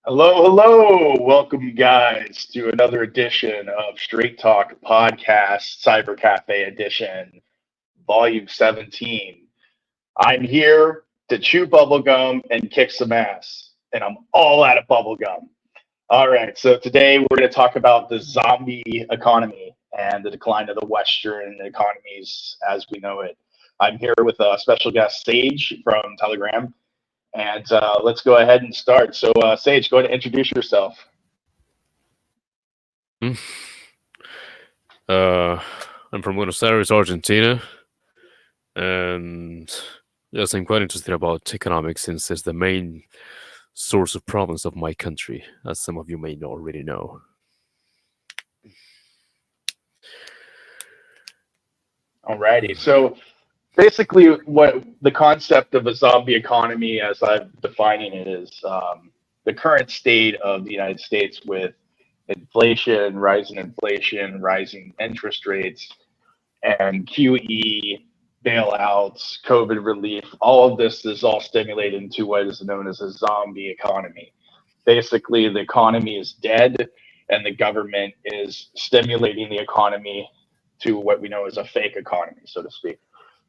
Hello, hello. Welcome, guys, to another edition of Straight Talk Podcast, Cyber Cafe Edition, Volume 17. I'm here to chew bubblegum and kick some ass, and I'm all out of bubblegum. All right, so today we're going to talk about the zombie economy and the decline of the Western economies as we know it. I'm here with a special guest, Sage from Telegram, and let's go ahead and start. So, Sage, go ahead and introduce yourself. Mm. Uh, I'm from Buenos Aires, Argentina, and yes, I'm quite interested about economics since it's the main source of problems of my country, as some of you may already know. Alrighty. So, basically, what the concept of a zombie economy, as I'm defining it, is the current state of the United States with inflation, rising interest rates, and QE, bailouts, COVID relief, all of this is all stimulated into what is known as a zombie economy. Basically, the economy is dead, and the government is stimulating the economy to what we know as a fake economy, so to speak.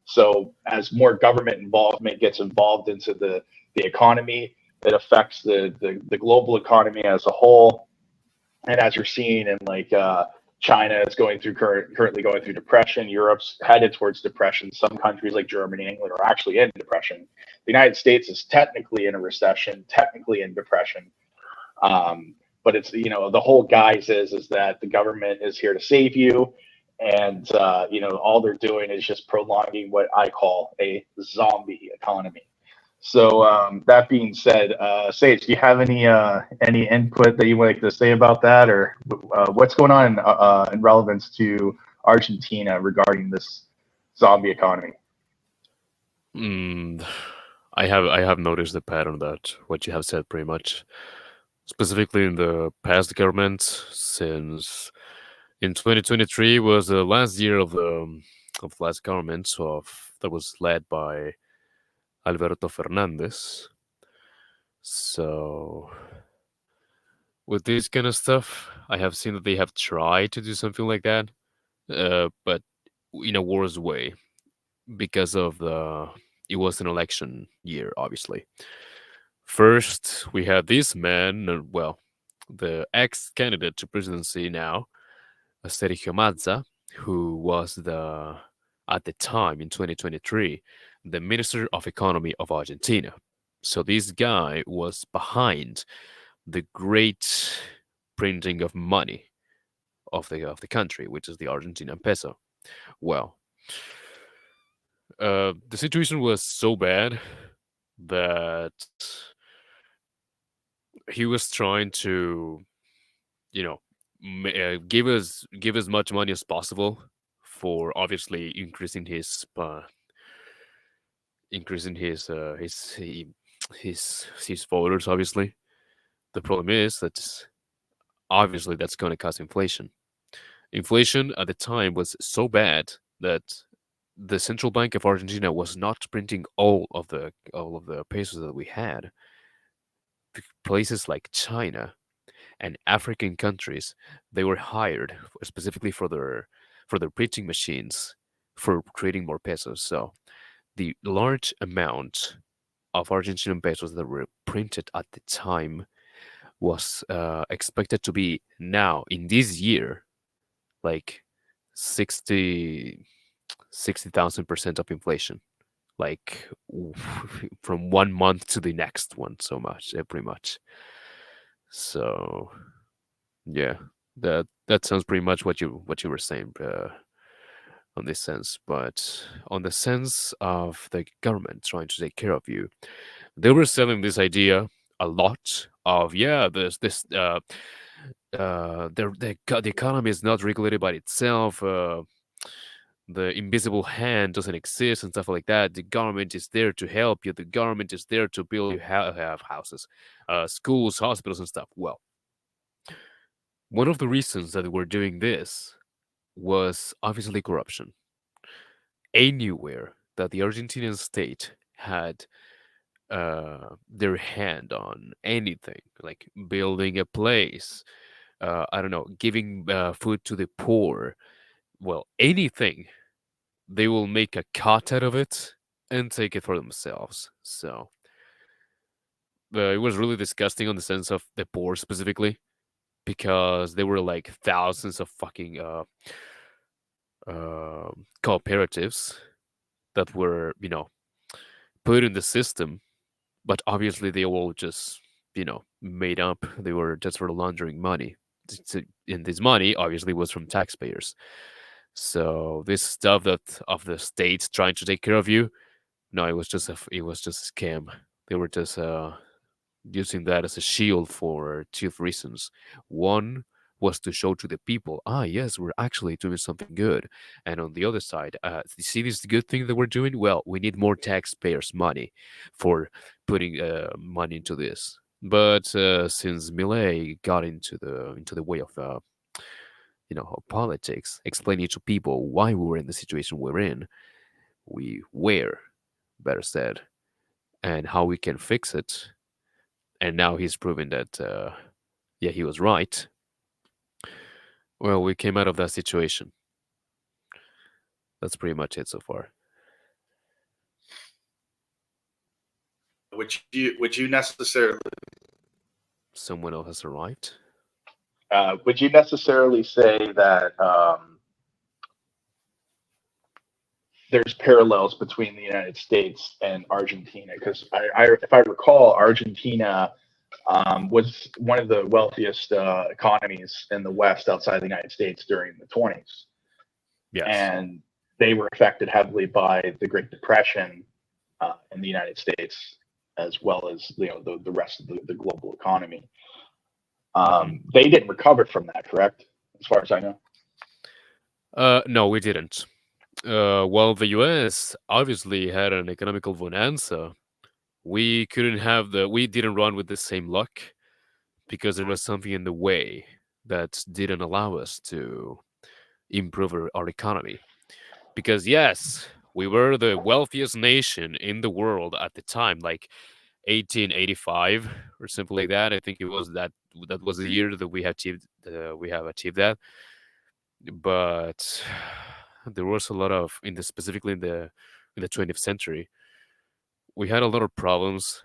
So, as more government involvement gets involved into the economy, it affects the global economy as a whole, and as you're seeing in China is currently going through depression. Europe's headed towards depression. Some countries like Germany and England are actually in depression. The United States is technically in a recession, technically in depression. But it's the whole guise is that the government is here to save you, and all they're doing is just prolonging what I call a zombie economy. So that being said, Sage, do you have any input that you would like to say about that, or what's going on in relevance to Argentina regarding this zombie economy? Mm, I have noticed the pattern that what you have said pretty much, specifically in the past government, since in 2023 was the last year of the last government that was led by Alberto Fernandez. So with this kind of stuff, I have seen that they have tried to do something like that, but in a worse way because of the it was an election year, obviously. First, we had this man, the ex candidate to presidency now, Sergio Mazza, who was at the time in 2023, the Minister of Economy of Argentina. So this guy was behind the great printing of money of the country, which is the Argentine peso. Well, the situation was so bad that he was trying to, you know, give as much money as possible for obviously increasing his voters. Obviously, the problem is that obviously that's going to cause inflation. Inflation at the time was so bad that the central bank of Argentina was not printing all of the pesos that we had. Places like China and African countries, they were hired specifically for their printing machines for creating more pesos. So the large amount of Argentinian pesos that were printed at the time was expected to be now in this year like 60 60,000% of inflation, like from one month to the next one, so much, pretty much. So yeah, that sounds pretty much what you were saying, on this sense. But on the sense of the government trying to take care of you, they were selling this idea a lot of, yeah, this the economy is not regulated by itself. The invisible hand doesn't exist and stuff like that. The government is there to help you. The government is there to build you have houses, schools, hospitals, and stuff. Well, one of the reasons that we're doing this was obviously corruption. Anywhere that the Argentinian state had their hand on anything, like building a place, I don't know, giving food to the poor, well, anything, they will make a cut out of it and take it for themselves. So it was really disgusting on the sense of the poor specifically, because there were like thousands of fucking cooperatives that were, put in the system, but obviously they all just, made up. They were just for laundering money. And this money obviously was from taxpayers. So this stuff that of the state trying to take care of you, no, it was just a scam. They were just using that as a shield for two reasons. One was to show to the people, yes, we're actually doing something good. And on the other side, you see this good thing that we're doing? Well, we need more taxpayers' money for putting money into this. But since Millet got into the way of of politics, explaining to people why we were in the situation we're in, we were, better said, and how we can fix it, and now he's proven that yeah, he was right. Well, we came out of that situation. That's pretty much it so far. Would you necessarily Someone else has arrived. Would you necessarily say that there's parallels between the United States and Argentina? Because if I recall, Argentina was one of the wealthiest economies in the West outside the United States during the 20s. Yes. And they were affected heavily by the Great Depression in the United States, as well as the rest of the global economy. They didn't recover from that, correct? As far as I know. No, we didn't. Well, the U.S. obviously had an economical bonanza. We didn't run with the same luck because there was something in the way that didn't allow us to improve our economy. Because yes, we were the wealthiest nation in the world at the time, like 1885 or something like that. I think it was that was the year that we have achieved that. But there was a lot of specifically in the 20th century, we had a lot of problems.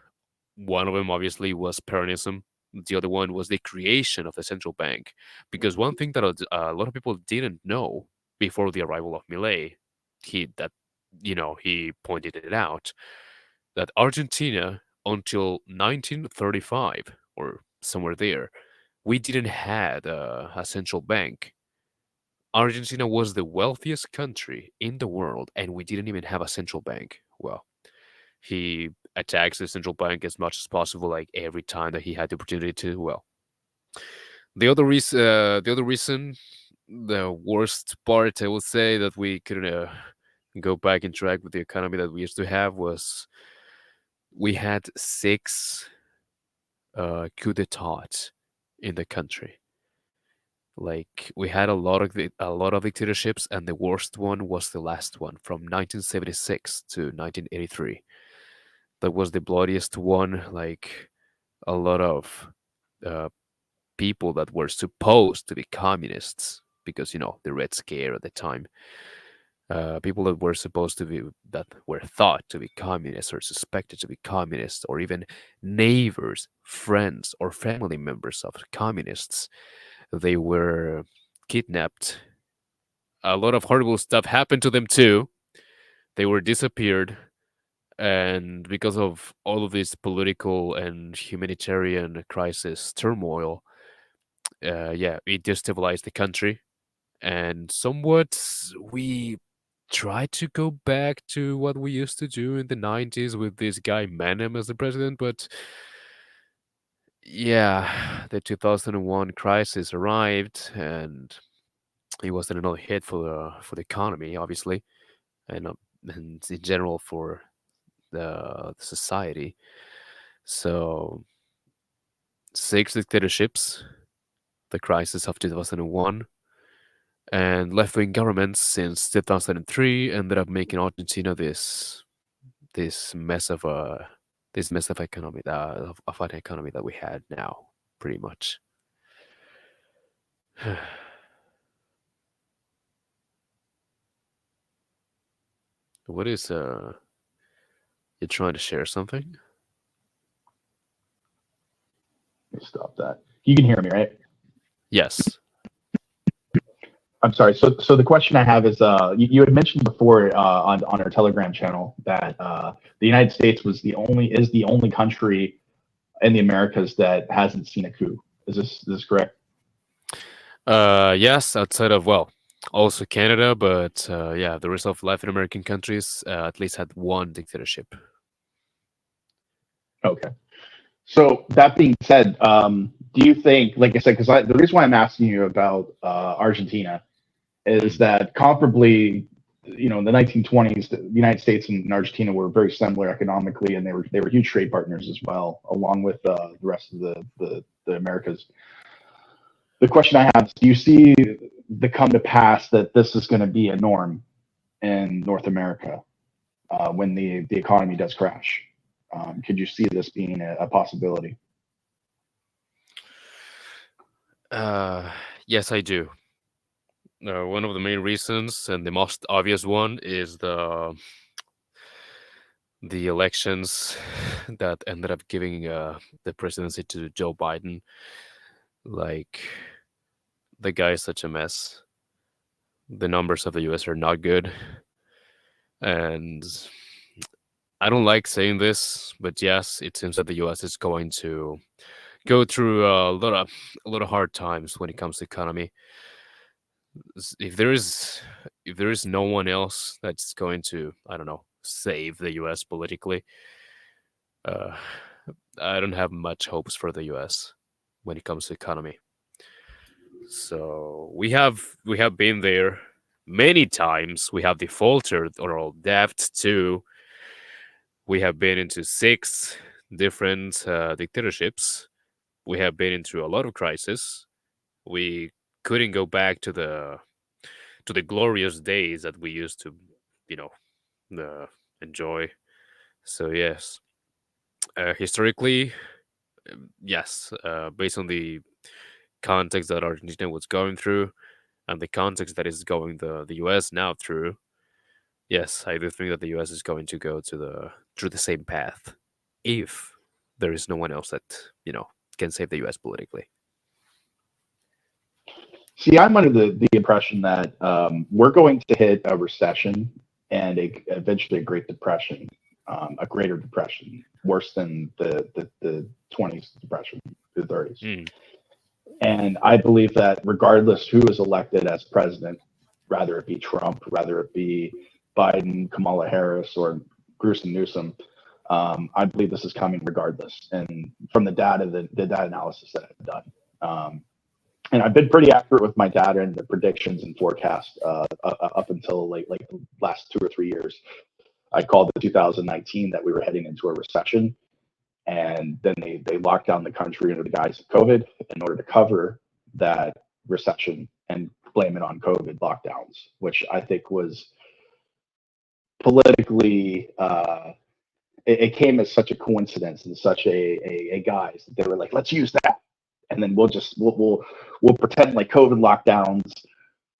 One of them obviously was Peronism. The other one was the creation of the central bank. Because one thing that a lot of people didn't know before the arrival of Millet, he pointed it out, that Argentina until 1935 or somewhere there, we didn't had a central bank. Argentina was the wealthiest country in the world, and we didn't even have a central bank. Well, he attacks the central bank as much as possible, like every time that he had the opportunity to. Well, the other reason, the worst part, I would say, that we couldn't go back in track with the economy that we used to have was we had six coup d'états in the country. Like we had a lot of dictatorships, and the worst one was the last one from 1976 to 1983. That was the bloodiest one. Like a lot of uh, people that were supposed to be communists, because the Red Scare at the time. People that were thought to be communists or suspected to be communists, or even neighbors, friends, or family members of communists, they were kidnapped. A lot of horrible stuff happened to them too. They were disappeared, and because of all of this political and humanitarian crisis turmoil, yeah, it destabilized the country, and somewhat we tried to go back to what we used to do in the 90s with this guy Menem as the president, but yeah, the 2001 crisis arrived, and it was another hit for the economy, obviously, and in general for the society. So six dictatorships, the crisis of 2001, and left-wing governments since 2003 ended up making Argentina this mess of this mess of economy of an economy that we had now, pretty much. What is you're trying to share something? Let me stop that. You can hear me, right? Yes. I'm sorry. So the question I have is, you had mentioned before on our Telegram channel that the United States is the only country in the Americas that hasn't seen a coup. Is this correct? Yes, outside of, well, also Canada, but yeah, the rest of Latin American countries at least had one dictatorship. Okay. So that being said, do you think, like I said, because the reason why I'm asking you about Argentina is that comparably, in the 1920s, the United States and Argentina were very similar economically, and they were huge trade partners as well, along with the rest of the Americas. The question I have is, do you see the come to pass that this is going to be a norm in North America when the economy does crash? Could you see this being a possibility? Yes, I do. One of the main reasons, and the most obvious one, is the elections that ended up giving the presidency to Joe Biden. Like, the guy is such a mess. The numbers of the U.S. are not good, and I don't like saying this, but yes, it seems that the U.S. is going to go through a lot of hard times when it comes to economy. If there is no one else that's going to, I don't know, save the U.S. politically, uh, I don't have much hopes for the U.S. when it comes to economy. So we have been there many times. We have defaulted or all debt too. We have been into 6 different dictatorships. We have been into a lot of crisis. We couldn't go back to the glorious days that we used to, you know, enjoy. So yes, historically, yes, based on the context that Argentina was going through and the context that is going the U.S. now through, yes, I do think that the U.S. is going to go through the same path if there is no one else that can save the U.S. politically. See, I'm under the impression that we're going to hit a recession and eventually a Great Depression, a greater depression, worse than the 20s depression, the 30s. Mm. And I believe that regardless who is elected as president, rather it be Trump, rather it be Biden, Kamala Harris, or Gruesome Newsom, I believe this is coming regardless. And from the data analysis that I've done. And I've been pretty accurate with my data and the predictions and forecasts up until like the last 2 or 3 years. I called it 2019 that we were heading into a recession, and then they locked down the country under the guise of COVID in order to cover that recession and blame it on COVID lockdowns, which I think was politically it came as such a coincidence and such a guise that they were like, let's use that, and then we'll pretend like COVID lockdowns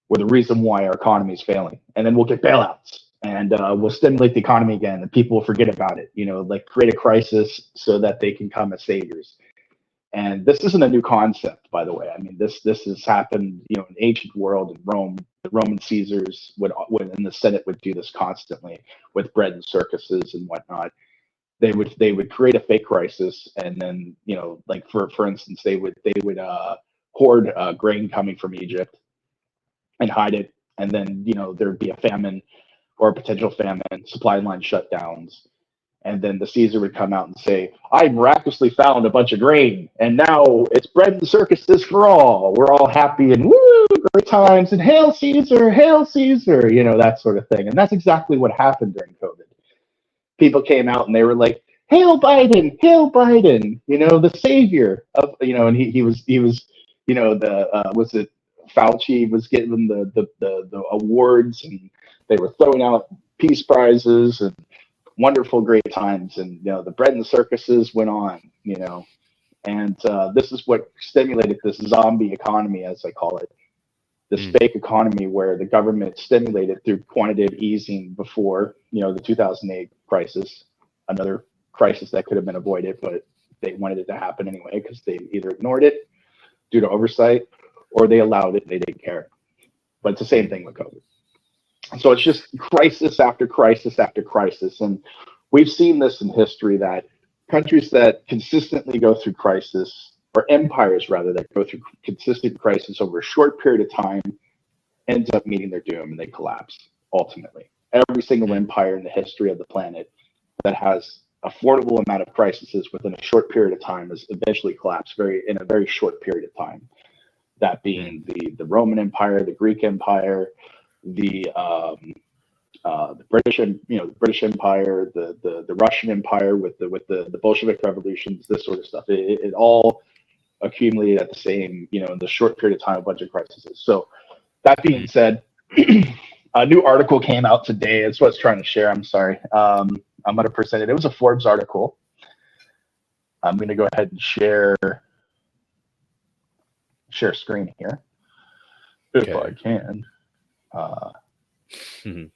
were the reason why our economy is failing, and then we'll get bailouts and we'll stimulate the economy again, and people will forget about it. Like create a crisis so that they can come as saviors. And this isn't a new concept, by the way. I mean, this has happened, in ancient world in Rome. The Roman Caesars would and the Senate would do this constantly with bread and circuses and whatnot. They would create a fake crisis, and then like for instance, they would hoard grain coming from Egypt and hide it, and then there'd be a famine or a potential famine, supply line shutdowns, and then the Caesar would come out and say, "I miraculously found a bunch of grain, and now it's bread and circuses for all. We're all happy and woo, great times, and hail Caesar, that sort of thing." And that's exactly what happened during COVID. People came out and they were like, "Hail Biden, the savior of," and he was, was it Fauci was getting the awards, and they were throwing out peace prizes, and wonderful, great times, and the bread and circuses went on, and this is what stimulated this zombie economy, as I call it, this fake economy where the government stimulated through quantitative easing before, the 2008 crisis, another crisis that could have been avoided, but they wanted it to happen anyway because they either ignored it due to oversight or they allowed it. They didn't care. But it's the same thing with COVID. So it's just crisis after crisis after crisis. And we've seen this in history that countries that consistently go through crisis, or empires rather, that go through consistent crisis over a short period of time ends up meeting their doom and they collapse ultimately. Every single empire in the history of the planet that has affordable amount of crises within a short period of time has eventually collapsed in a very short period of time. That being the Roman Empire, the Greek Empire, the British, the British Empire, the Russian Empire with the Bolshevik revolutions, this sort of stuff. It all accumulated at the same, in the short period of time, a bunch of crises. So that being said, a new article came out today. That's what I was trying to share. I'm sorry. I'm going to present it. It was a Forbes article. I'm going to go ahead and share screen here if I can. And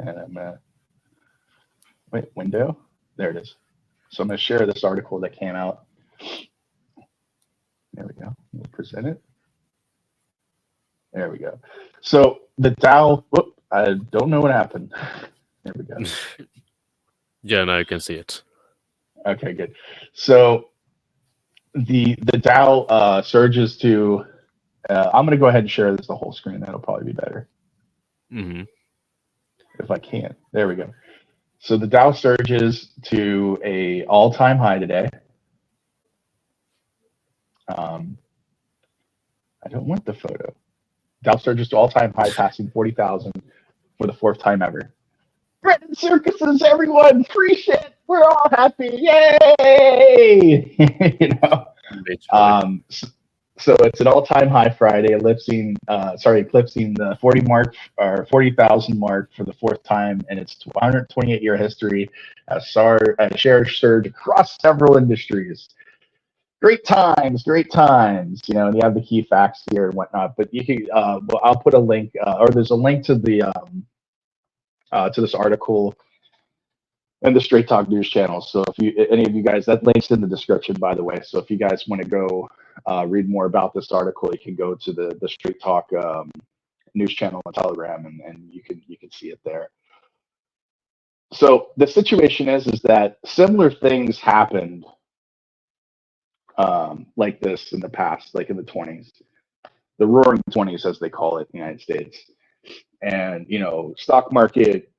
I'm window. There it is. So I'm going to share this article that came out. There we go. We'll present it. There we go. So the Dow. Whoop! I don't know what happened. There we go. Yeah, now you can see it. Okay, good. So the Dow surges to. I'm going to go ahead and share this the whole screen. That'll probably be better. If I can. There we go. So the Dow surges to a all-time high today. I don't want the photo. Dow surges to all-time high, passing 40,000 for the fourth time ever. Bread and circuses, everyone! Free shit! We're all happy! Yay! So it's an all-time high Friday, eclipsing the 40,000 mark for the fourth time in its 128-year history. Shares surge across several industries. Great times, and you have the key facts here and whatnot. But you can, I'll put a link, or there's a link to to this article and the Straight Talk News channel. So if any of you guys, that link's in the description, by the way. So if you guys want to go read more about this article, you can go to the Straight Talk News channel on Telegram, and you can see it there. So the situation is that similar things happened like this in the past, like in the 20s, the Roaring 20s, as they call it in the United States, and stock market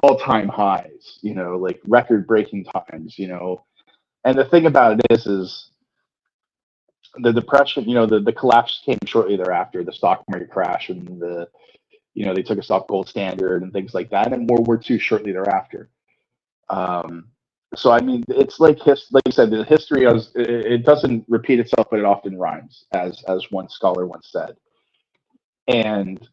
all-time highs, like record-breaking times, and the thing about it is the depression, the collapse came shortly thereafter, the stock market crash, and they took us off gold standard and things like that, and World War II shortly thereafter. So I mean, it's like you said, the history it doesn't repeat itself, but it often rhymes, as one scholar once said. And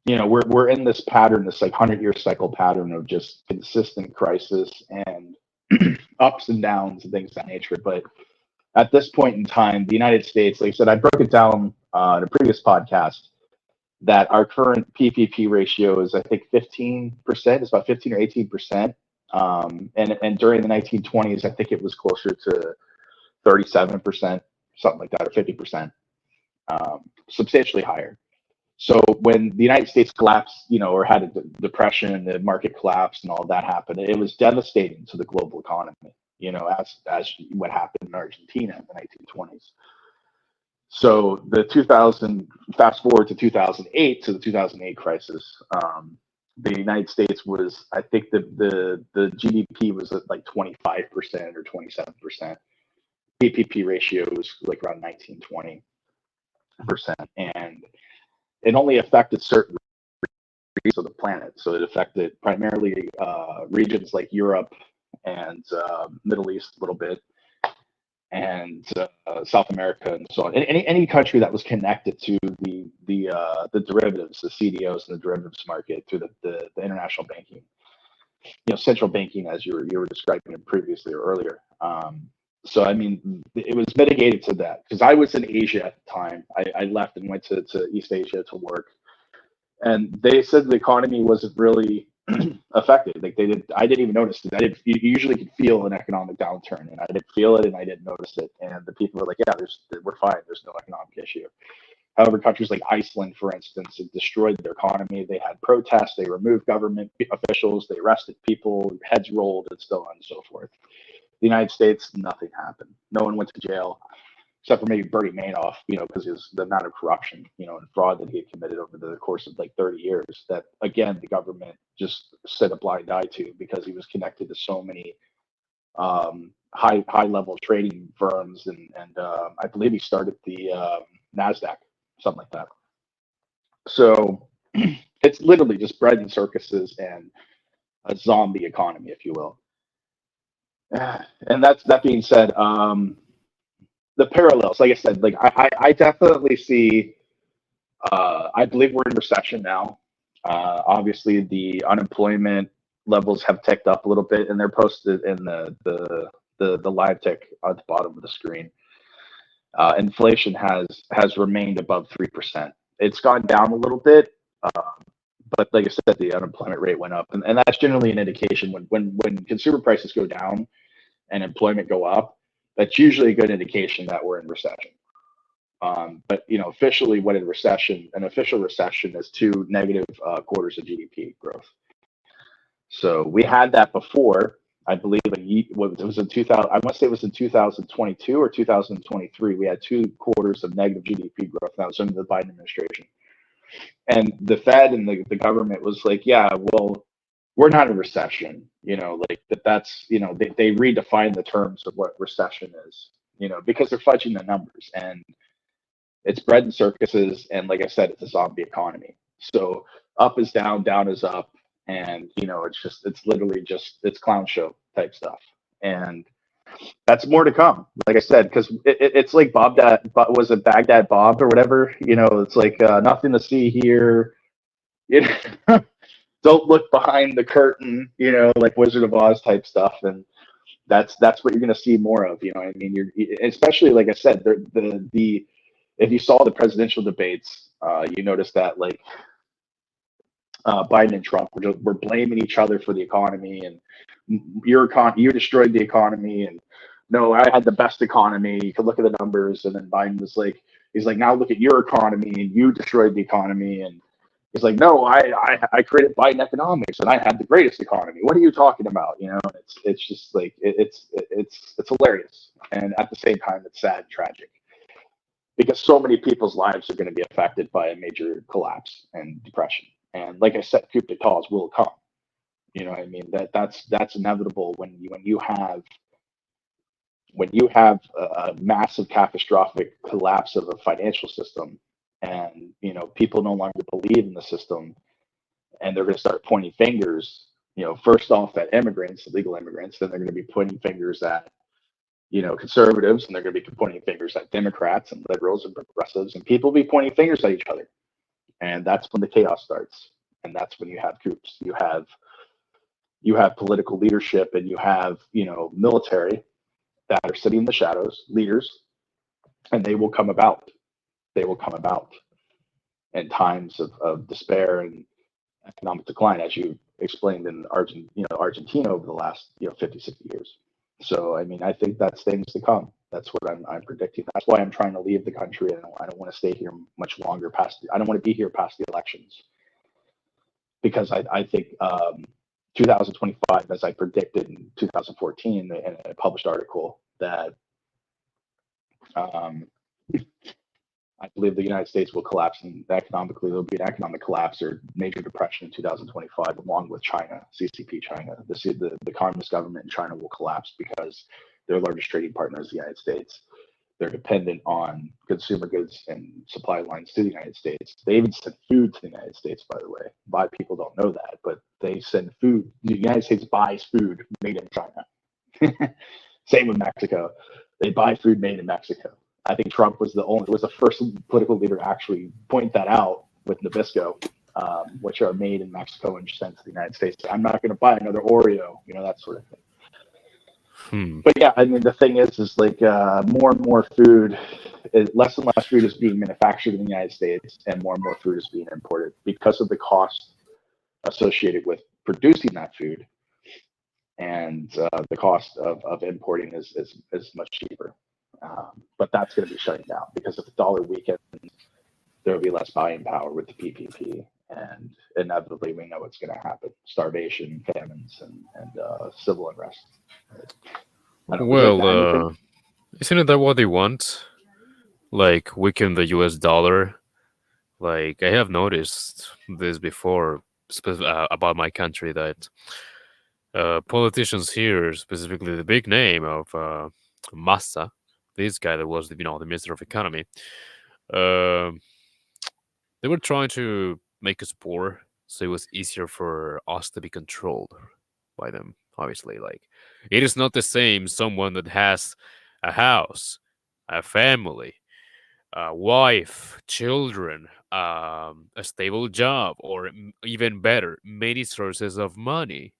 we're in this pattern, this like 100-year cycle pattern of just consistent crisis and ups and downs and things of that nature. But at this point in time, the United States, like I said, I broke it down in a previous podcast that our current PPP ratio is, I think, 15%. It's about 15 or 18%. And during the 1920s, I think it was closer to 37%, something like that, or 50%, substantially higher. So when the United States collapsed, or had a depression and the market collapsed and all that happened, it was devastating to the global economy, as what happened in Argentina in the 1920s. So fast forward to 2008, to the 2008 crisis, the United States was, I think the GDP was at like 25% or 27%. PPP ratio was like around 19-20%. And it only affected certain regions of the planet. So it affected primarily regions like Europe and Middle East a little bit. and South America and so on. Any country that was connected to the derivatives, the CDOs and the derivatives market through the international banking, central banking, as you were describing it previously or earlier. So I mean, it was mitigated to that because I was in Asia at the time. I left and went to East Asia to work, and they said the economy wasn't really affected. Like I didn't even notice it. You usually can feel an economic downturn, and I didn't feel it, and I didn't notice it. And the people were like, "Yeah, we're fine. There's no economic issue." However, countries like Iceland, for instance, it destroyed their economy. They had protests. They removed government officials. They arrested people. Heads rolled, and so on and so forth. The United States, nothing happened. No one went to jail, except for maybe Bernie Madoff, because the amount of corruption, and fraud that he had committed over the course of like 30 years that, again, the government just set a blind eye to because he was connected to so many high level trading firms. And I believe he started the NASDAQ, something like that. So it's literally just bread and circuses and a zombie economy, if you will. And that being said, the parallels, like I said, like I definitely see. I believe we're in recession now. Obviously, the unemployment levels have ticked up a little bit, and they're posted in the live tick at the bottom of the screen. Inflation has remained above 3%. It's gone down a little bit, but like I said, the unemployment rate went up, and that's generally an indication when consumer prices go down and employment go up. That's usually a good indication that we're in recession. But officially, what an official recession is 2 negative quarters of GDP growth. So we had that before. I believe it was in 2000. I must say it was in 2022 or 2023. We had 2 quarters of negative GDP growth. That was under the Biden administration, and the Fed and the government was like, "Yeah, well, we're not in recession." Like that's they redefine the terms of what recession is. Because they're fudging the numbers, and it's bread and circuses, and like I said, it's a zombie economy. So up is down, down is up, and it's literally just it's clown show type stuff, and that's more to come. Like I said, because it's like was it Baghdad Bob or whatever? It's like nothing to see here. Don't look behind the curtain. Like Wizard of Oz type stuff, and that's what you're gonna see more of. I mean, you're especially like I said, the if you saw the presidential debates, you noticed that like Biden and Trump were blaming each other for the economy, and you destroyed the economy, and no, I had the best economy. You could look at the numbers, and then Biden was like, he's like, now look at your economy, and you destroyed the economy, and he's like, no, I created Biden economics, and I had the greatest economy. What are you talking about? It's just like it's hilarious, and at the same time, it's sad, and tragic. Because so many people's lives are going to be affected by a major collapse and depression. And like I said, coup d'etats will come. What I mean? That's inevitable when you have a massive catastrophic collapse of a financial system, and people no longer believe in the system, and they're going to start pointing fingers. First off at immigrants, illegal immigrants, then they're going to be pointing fingers at conservatives, and they're going to be pointing fingers at Democrats and liberals and progressives, and people will be pointing fingers at each other. And that's when the chaos starts. And that's when you have coups. You have political leadership, and you have, military that are sitting in the shadows, leaders, and they will come about. They will come about in times of despair and economic decline, as you explained in Argentina over the last 50, 60 years. So, I mean, I think that's things to come. That's what I'm predicting. That's why I'm trying to leave the country. I don't want to stay here much longer I don't want to be here past the elections, because I think 2025, as I predicted in 2014 in a published article, that I believe the United States will collapse, and economically there'll be an economic collapse or major depression in 2025, along with China, CCP China. The communist government in China will collapse because their largest trading partner is the United States. They're dependent on consumer goods and supply lines to the United States. They even send food to the United States, by the way. A lot of people don't know that, but they send food. The United States buys food made in China. Same with Mexico. They buy food made in Mexico. I think Trump was the first political leader to actually point that out with Nabisco, which are made in Mexico and sent to the United States. I'm not going to buy another Oreo, that sort of thing. But yeah, I mean, the thing is like more and more food, less and less food is being manufactured in the United States, and more food is being imported because of the cost associated with producing that food, and the cost of importing is much cheaper. But that's going to be shutting down because if the dollar weakens, there will be less buying power with the PPP, and inevitably we know what's going to happen: starvation, famines, and civil unrest. Well, isn't it that what they want? Like weaken the U.S. dollar. Like I have noticed this before about my country that politicians here, specifically the big name of Massa, this guy that was the Minister of Economy, uh, they were trying to make us poor, so it was easier for us to be controlled by them. Obviously, like it is not the same someone that has a house, a family, a wife, children, a stable job, or even better, many sources of money.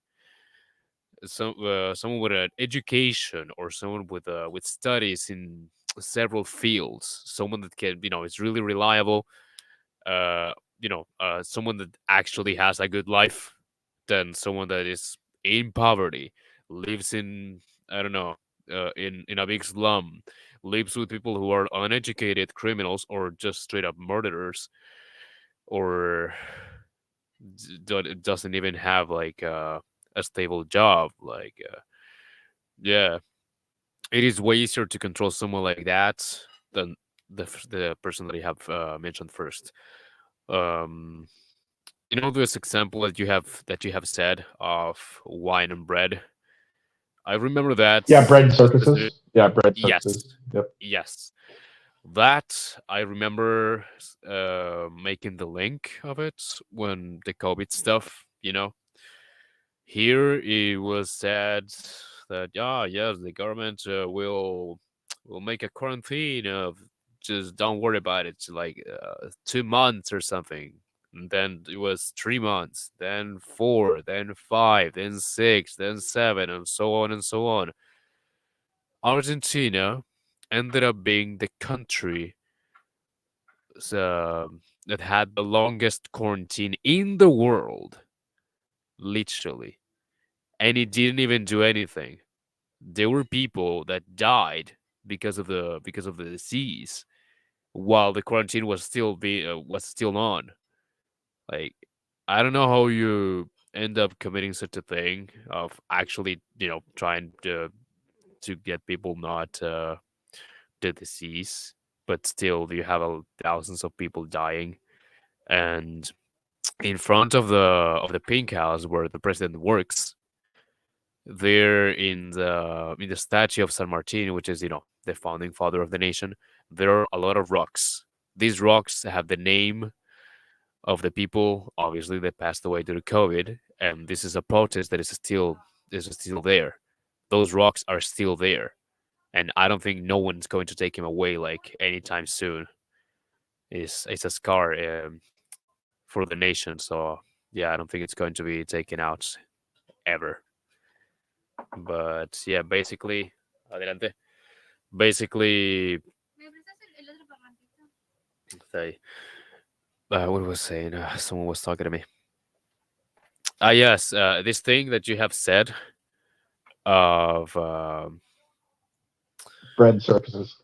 Someone with an education, or someone with studies in several fields, someone that can is really reliable, someone that actually has a good life, than someone that is in poverty, lives in, I don't know, in a big slum, lives with people who are uneducated criminals or just straight up murderers, or doesn't even have like a stable job. Like, yeah, it is way easier to control someone like that than the person that you have mentioned first. Um, this example that you have said of wine and bread. I remember that. Yeah, bread circuses. Yeah, bread circuses. Yes, Yep. yes. That I remember making the link of it when the COVID stuff. Here it was said that yes, the government will make a quarantine of, just don't worry about it, like 2 months or something. And then it was 3 months, then 4, then 5, then 6, then 7, and so on and so on. Argentina ended up being the country that had the longest quarantine in the world, literally, and it didn't even do anything. There were people that died because of the disease while the quarantine was still on. Like, I don't know how you end up committing such a thing of actually trying to get people not the disease, but still you have thousands of people dying. And in front of the pink house where the president works, there in the statue of San Martin, which is the founding father of the nation, there are a lot of rocks. These rocks have the name of the people, obviously, that passed away due to COVID, and this is a protest that is still there. Those rocks are still there, and I don't think no one's going to take him away like anytime soon. It's a scar for the nation, so yeah, I don't think it's going to be taken out ever. But yeah, basically, adelante. Basically, they, what was I saying? Someone was talking to me. Yes, this thing that you have said of Bread circuses.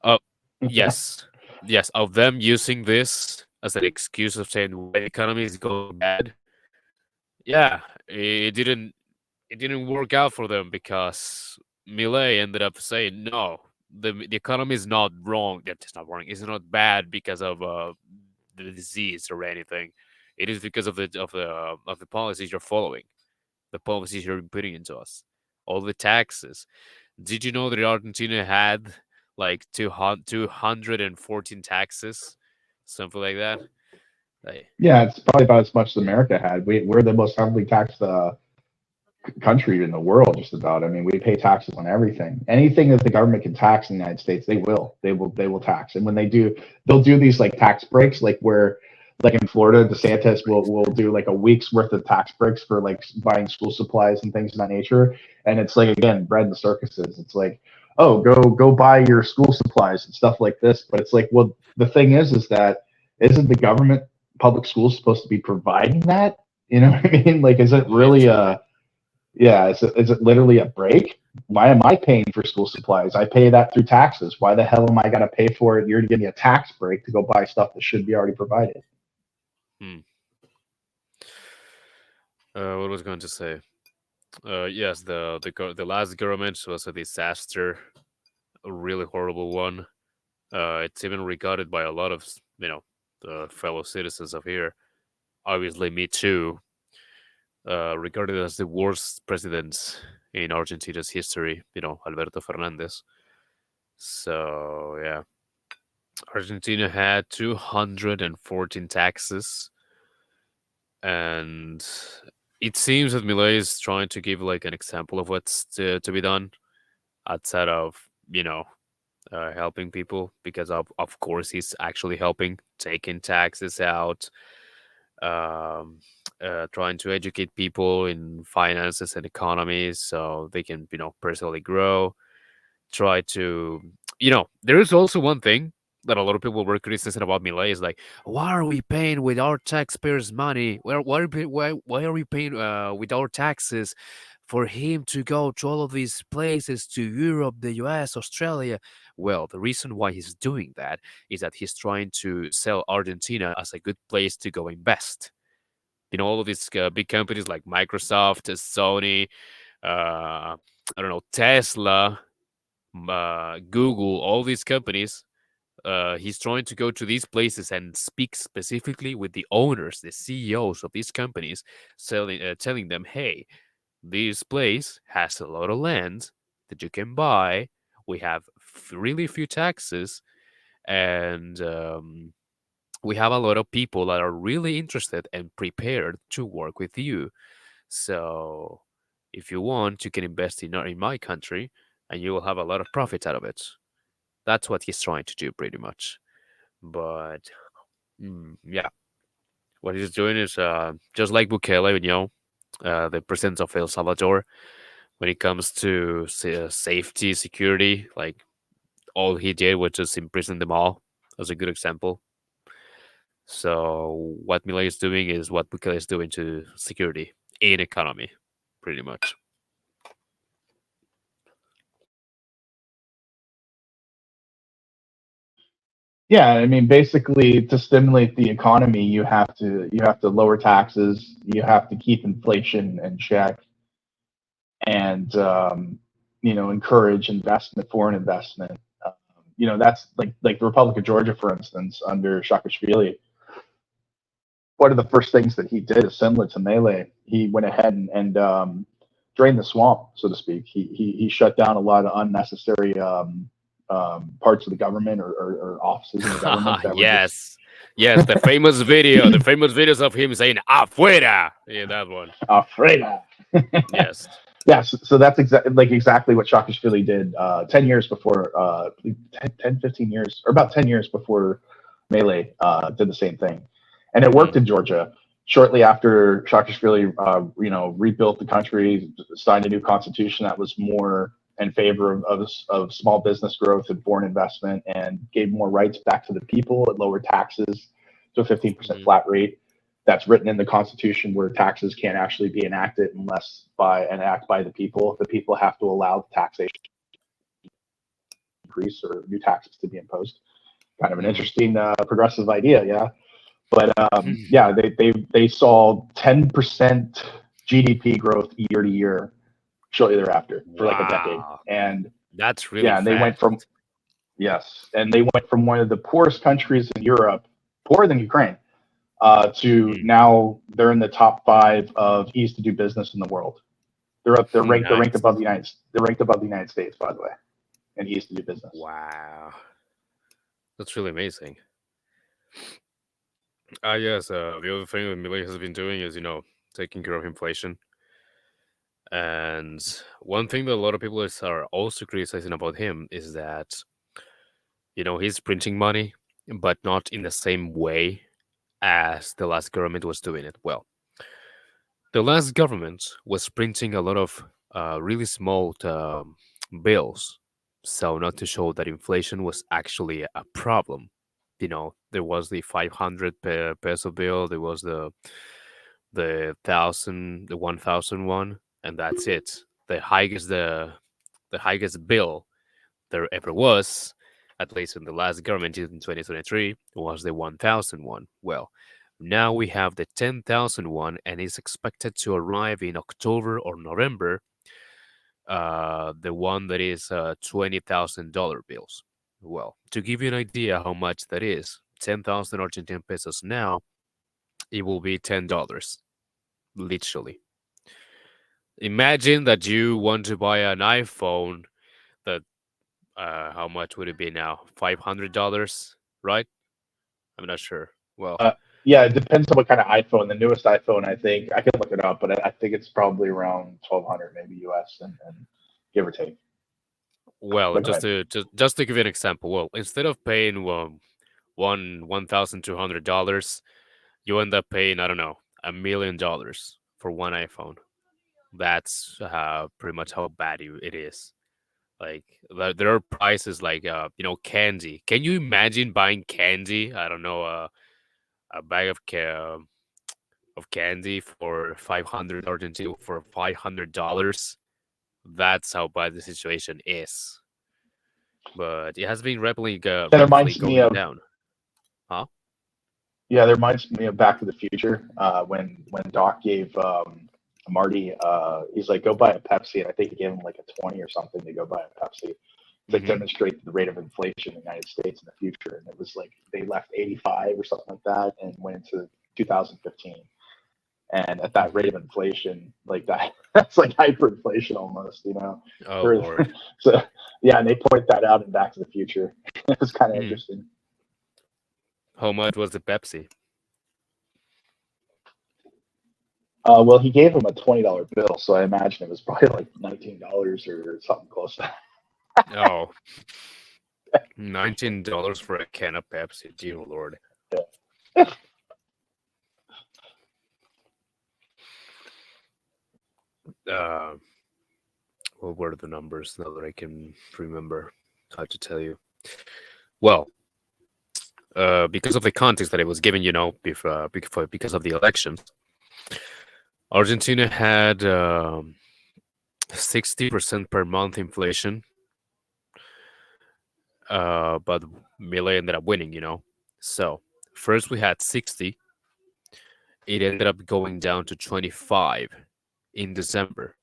yes, yes, of them using this as an excuse of saying why the economy is going bad. Yeah, it didn't work out for them because Millet ended up saying no. The economy is not wrong. It's not wrong. It's not bad because of the disease or anything. It is because of the policies you're following, the policies you're putting into us, all the taxes. Did you know that Argentina had like 214 taxes, something like that? Like, Yeah, it's probably about as much as America had. We're the most heavily taxed country in the world, just about. I mean, we pay taxes on everything. Anything that the government can tax in the United States, they will tax. And when they do, they'll do these like tax breaks, like where, like in Florida, DeSantis will do like a week's worth of tax breaks for like buying school supplies and things of that nature. And it's like, again, bread and circuses. It's like, oh, go buy your school supplies and stuff like this. But it's like, well, the thing is that isn't the government public schools supposed to be providing that? You know what I mean? Like, is it really a, yeah, is it literally a break? Why am I paying for school supplies? I pay that through taxes. Why the hell am I going to pay for it? You're to give me a tax break to go buy stuff that should be already provided. Hmm. What was I going to say? Yes, the last government was a disaster, a really horrible one. It's even regarded by a lot of fellow citizens of here. Obviously, me too. Regarded as the worst president in Argentina's history. Alberto Fernandez. So yeah, Argentina had 214 taxes, and it seems that Milei is trying to give like an example of what's to be done outside of helping people, because of course he's actually helping, taking taxes out, um, trying to educate people in finances and economies so they can personally grow, try to there is also one thing that a lot of people were criticizing about Milei is like, why are we paying with our taxpayers' money? Why are we paying with our taxes for him to go to all of these places, to Europe, the US, Australia? Well, the reason why he's doing that is that he's trying to sell Argentina as a good place to go invest. All of these big companies like Microsoft, Sony, I don't know, Tesla, Google, all these companies. He's trying to go to these places and speak specifically with the owners, the CEOs of these companies, telling them, hey, this place has a lot of land that you can buy. We have really few taxes, and we have a lot of people that are really interested and prepared to work with you. So if you want, you can invest in my country, and you will have a lot of profit out of it. That's what he's trying to do, pretty much. But yeah, what he's doing is just like Bukele, the president of El Salvador, when it comes to safety, security, like all he did was just imprison them all. As a good example. So what Milei is doing is what Bukele is doing to security in economy, pretty much. Yeah, I mean, basically, to stimulate the economy, you have to lower taxes, you have to keep inflation in check, and encourage investment, foreign investment. That's like the Republic of Georgia, for instance, under Saakashvili. One of the first things that he did is similar to Melee. He went ahead and drained the swamp, so to speak. He shut down a lot of unnecessary parts of the government or offices in the government that were just Yes. Yes, the famous videos of him saying "afuera." Yeah, that one. afraid. Yes. Yeah, so that's exactly what Saakashvili did 10 years before, 10, 15 years, or about 10 years before Melee did the same thing. And it worked in Georgia. Shortly after Saakashvili, rebuilt the country, signed a new constitution that was more in favor of small business growth and foreign investment, and gave more rights back to the people. It lowered taxes to a 15% flat rate. That's written in the Constitution, where taxes can't actually be enacted unless by an act by the people. The people have to allow the taxation increase or new taxes to be imposed. Kind of an interesting progressive idea, yeah. But yeah, they saw 10% GDP growth year to year shortly thereafter for like a decade, Wow. and That's really yeah, and they went fast. from one of the poorest countries in Europe, poorer than Ukraine, to now they're in the top 5 of ease to do business in the world. They're ranked Nice. above the United States, by the way, in ease to do business. Wow. That's really amazing. Yes, the other thing that Milei has been doing is, taking care of inflation. And one thing that a lot of people are also criticizing about him is that, he's printing money, but not in the same way as the last government was doing it. Well, the last government was printing a lot of really small bills, so not to show that inflation was actually a problem. There was the 500 peso bill, there was the thousand, the 1,000 one, and that's it. The highest bill there ever was, at least in the last government in 2023, was the 1,000 one. Well, now we have the 10,000 one, and it's expected to arrive in October or November. The one that is $20,000 bills. Well, to give you an idea how much that is, 10,000 Argentine pesos now, it will be $10, literally. Imagine that you want to buy an iPhone that how much would it be now? $500, right? I'm not sure. Well, Yeah, it depends on what kind of iPhone. The newest iPhone, I think I could look it up, but I think it's probably around 1,200, maybe US, and give or take. well, But go just ahead. to give you an example. Well, instead of paying $1,200, you end up paying, I don't know, $1 million for one iPhone. That's pretty much how bad it is. Like there are prices like candy. Can you imagine buying candy? I don't know, a bag of candy for 500 Argentine for $500. That's how bad the situation is. But it has been That rapidly reminds me going of down. Huh? Yeah, that reminds me of Back to the Future when Doc gave Marty he's like, go buy a Pepsi, and I think he gave him like a 20 or something to go buy a Pepsi to Hmm. demonstrate the rate of inflation in the United States in the future. And it was like they left 85 or something like that and went into 2015. And at that rate Hmm. of inflation, like that, that's like hyperinflation almost, Oh For, Lord. so yeah, and they point that out in Back to the Future. It's kind of Hmm. interesting. How much was the Pepsi? Well, he gave him a $20 bill, so I imagine it was probably like $19 or something close to that. Oh, $19 for a can of Pepsi. Dear Lord. Uh, what were the numbers now that I can remember? Hard to tell you. Well, because of the context that I was given, because of the elections, Argentina had 60% per month inflation, but Milei ended up winning. So first we had 60, it ended up going down to 25 in December.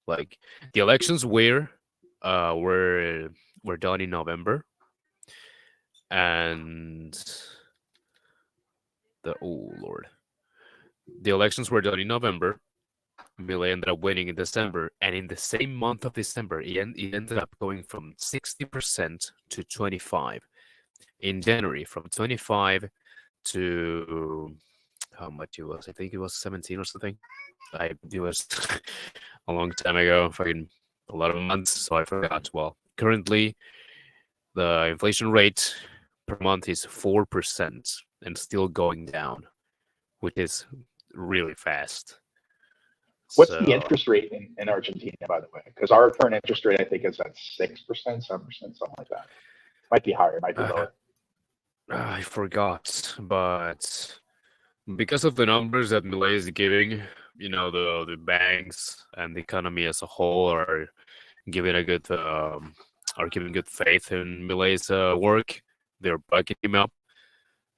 Like the elections were done in November, and oh Lord, the elections were done in November. Millet ended up winning in December, and in the same month of December, it ended up going from 60% to 25. In January, from 25 to how much it was? I think it was 17 or something. It was a long time ago, fucking a lot of months, so I forgot. Well, currently the inflation rate per month is 4% and still going down, which is really fast. What's the So interest rate in Argentina, by the way? Because our current interest rate, I think, is at 6%, 7%, something like that. Might be higher, might be uh, lower. I forgot, but because of the numbers that Millet is giving, the banks and the economy as a whole giving a good are giving good faith in Millet's work. They're backing him up.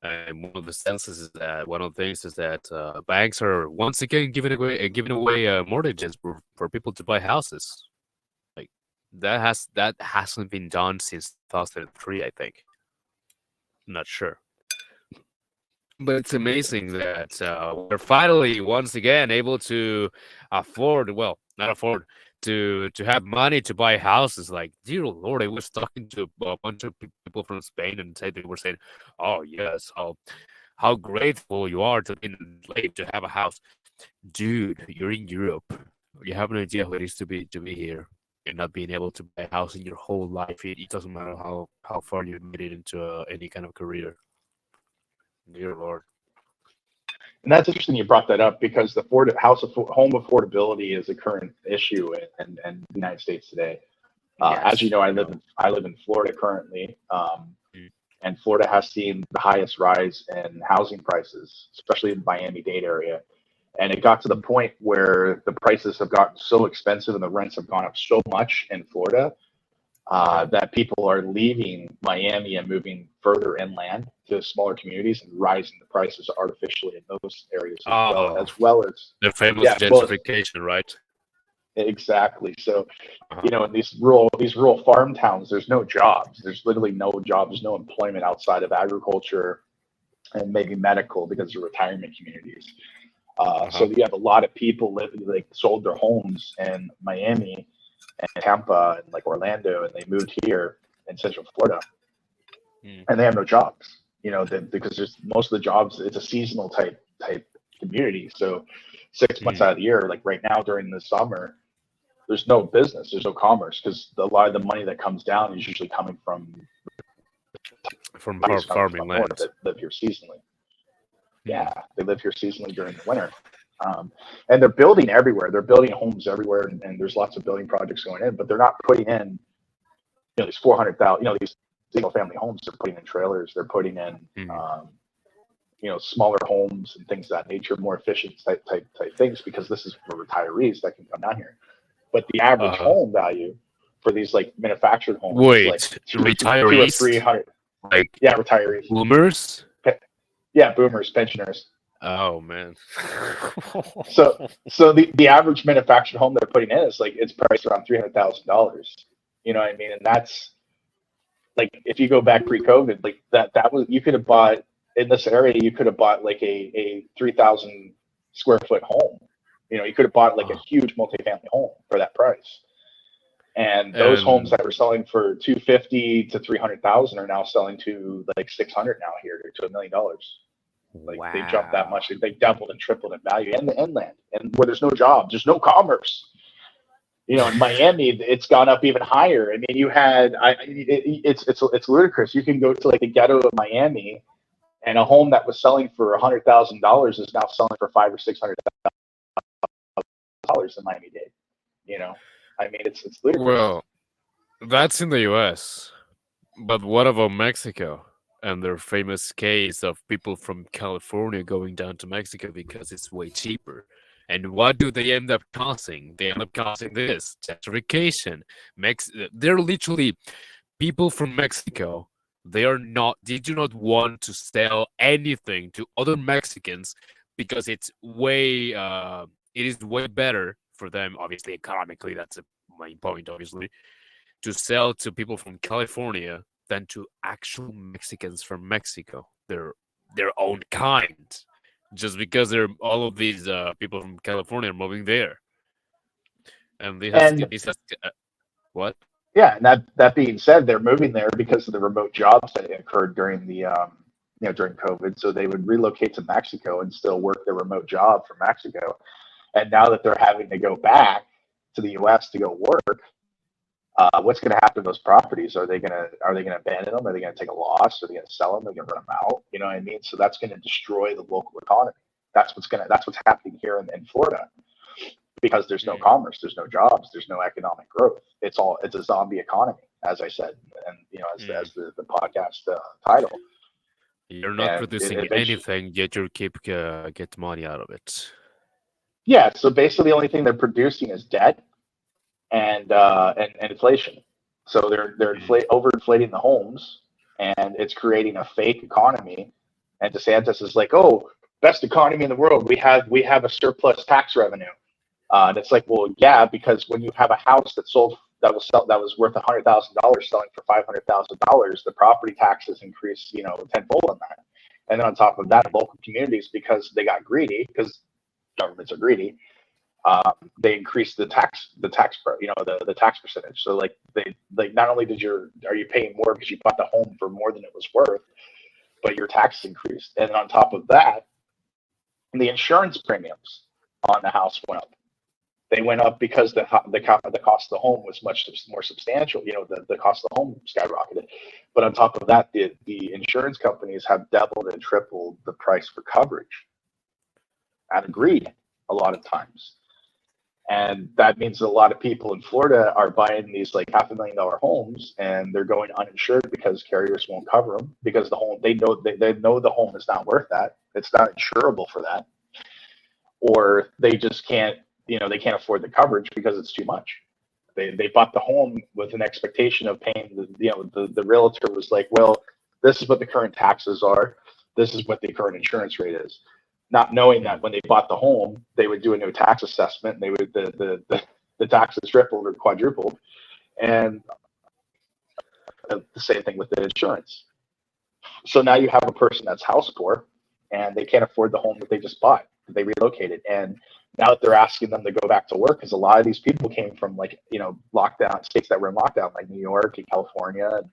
And one of the things is that banks are once again giving away mortgages for people to buy houses. Like that hasn't been done since 2003, I think. I'm not sure, but it's amazing that we're finally once again able to afford. Well, not afford to have money to buy houses. Like, dear Lord, I was talking to a bunch of people from Spain, and they were saying, "Oh yes, how grateful you are to be late to have a house." Dude, you're in Europe. You have an idea how it is to be here and not being able to buy a house in your whole life. It doesn't matter how far you made it into any kind of career. Dear Lord. And that's interesting you brought that up because the home affordability is a current issue in the United States today. As you Yes, know, I know. I live in Florida currently, Mm. and Florida has seen the highest rise in housing prices, especially in the Miami-Dade area. And it got to the point where the prices have gotten so expensive and the rents have gone up so much in Florida Uh-huh. that people are leaving Miami and moving further inland to smaller communities and rising the prices artificially in those areas Oh, as well as the famous yeah, well, gentrification, right? exactly. So Uh-huh. in these rural farm towns, there's no jobs. There's literally no jobs. There's no employment outside of agriculture and maybe medical because of retirement communities. So Uh-huh. you have a lot of people living like sold their homes in Miami and Tampa and like Orlando, and they moved here in Central Florida, Mm. and they have no jobs. Because there's most of the jobs. It's a seasonal type community. So 6 months Mm. out of the year, like right now during the summer, there's no business, there's no commerce because a lot of the money that comes down is usually coming from From parties coming from farming up north land. that live here seasonally. Mm. Yeah, they live here seasonally during the winter. And they're building everywhere. They're building homes everywhere, and there's lots of building projects going in, but they're not putting in, these 400,000, these single family homes. They're putting in trailers. They're putting in, Mm. smaller homes and things of that nature, more efficient type things, because this is for retirees that can come down here. But the average Uh-huh. home value for these like manufactured homes is like Wait, two or retirees? three hundred. Like Yeah, retirees. boomers? Yeah, boomers, pensioners. Oh man. So the average manufactured home they're putting in is like it's priced around $300,000. You know what I mean? And that's like if you go back pre-COVID, like that was you could have bought in this area. You could have bought like a 3,000 square foot home. You could have bought like a Uh, huge multifamily home for that price. And those homes and that were selling for 250 to 300,000 are now selling to like 600 now here to $1 million. Like they jumped that wow. much. They doubled and tripled in value in the inland, and where there's no jobs, there's no commerce. In Miami, it's gone up even higher. I mean, it's ludicrous. You can go to like the ghetto of Miami, and a home that was selling for $100,000 is now selling for $500 or $600 in Miami Dade. You know, I mean, it's ludicrous. Well, that's in the US. But what about Mexico and their famous case of people from California going down to Mexico because it's way cheaper? And what do they end up causing? They end up causing this gentrification. They're literally people from Mexico. They do not want to sell anything to other Mexicans because it is way better for them, obviously, economically. That's a main point, obviously, to sell to people from California than to actual Mexicans from Mexico, their own kind, just because they're all of these people from California are moving there, and And this has what? yeah, and that being said, they're moving there because of the remote jobs that occurred during the during COVID. So they would relocate to Mexico and still work their remote job from Mexico. And now that they're having to go back to the U.S. to go work, what's going to happen to those properties? Are they gonna abandon them? Are they going to take a loss? Are they going to sell them? Are they going to run them out? You know what I mean? So that's going to destroy the local economy. That's what's happening here in Florida because there's no Mm, commerce, there's no jobs, there's no economic growth. It's a zombie economy, as I said, and mm. as the podcast title. You're not And it producing eventually, anything, yet you keep get money out of it. yeah. So basically, the only thing they're producing is debt and inflation. So they're Mm, overinflating the homes, and it's creating a fake economy. And DeSantis is like, oh, best economy in the world. We have a surplus tax revenue. And it's like, well, yeah, because when you have a house that was worth $100,000 selling for $500,000, the property taxes increase, tenfold on that. And then on top of that, mm, local communities, because they got greedy, because governments are greedy, they increased the tax percentage. So like not only are you paying more because you bought the home for more than it was worth, but your tax increased. And on top of that, the insurance premiums on the house went up. They went up because the cost of the home was much more substantial. The cost of the home skyrocketed. But on top of that, the insurance companies have doubled and tripled the price for coverage at agreed a lot of times. And that means a lot of people in Florida are buying these like $500,000 homes, and they're going uninsured because carriers won't cover them because the home they know the home is not worth that. It's not insurable for that, or they just can't they can't afford the coverage because it's too much. They bought the home with an expectation of paying the realtor was like, well, this is what the current taxes are, this is what the current insurance rate is. Not knowing that when they bought the home, they would do a new tax assessment, and they would the taxes tripled or quadrupled, and the same thing with the insurance. So now you have a person that's house poor, and they can't afford the home that they just bought. They relocated, and now that they're asking them to go back to work, because a lot of these people came from lockdown states that were in lockdown, like New York and California, and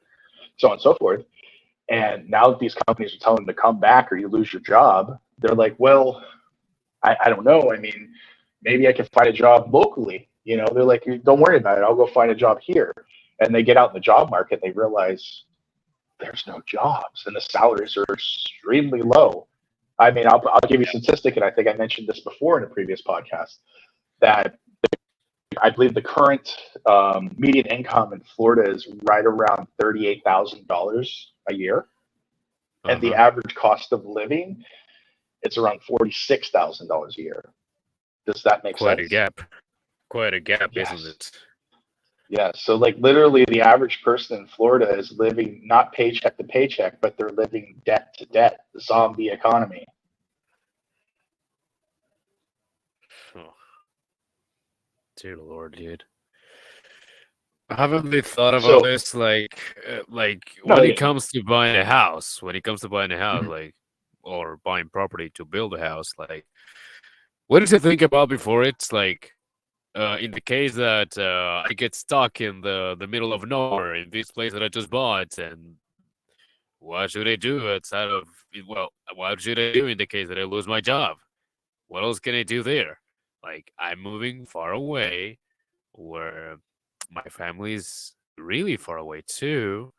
so on and so forth. And now that these companies are telling them to come back or you lose your job, they're like, well, I don't know. I mean, maybe I can find a job locally. They're like, don't worry about it. I'll go find a job here. And they get out in the job market. They realize there's no jobs and the salaries are extremely low. I mean, I'll give you a statistic, and I think I mentioned this before in a previous podcast, that I believe the current median income in Florida is right around $38,000 a year. And the average cost of living, it's around $46,000 a year. Does that make sense? Quite a gap, yes. Isn't it? Yeah, so like literally the average person in Florida is living not paycheck to paycheck, but they're living debt to debt, the zombie economy. Oh. Dear Lord, dude. Haven't they thought about this? Like when it comes to buying a house, like, or buying property to build a house, like, what did you think about before it's like, in the case that I get stuck in the middle of nowhere in this place that I just bought, and what should I do outside of, well, what should I do in the case that I lose my job? What else can I do there? Like, I'm moving far away where my family's really far away too,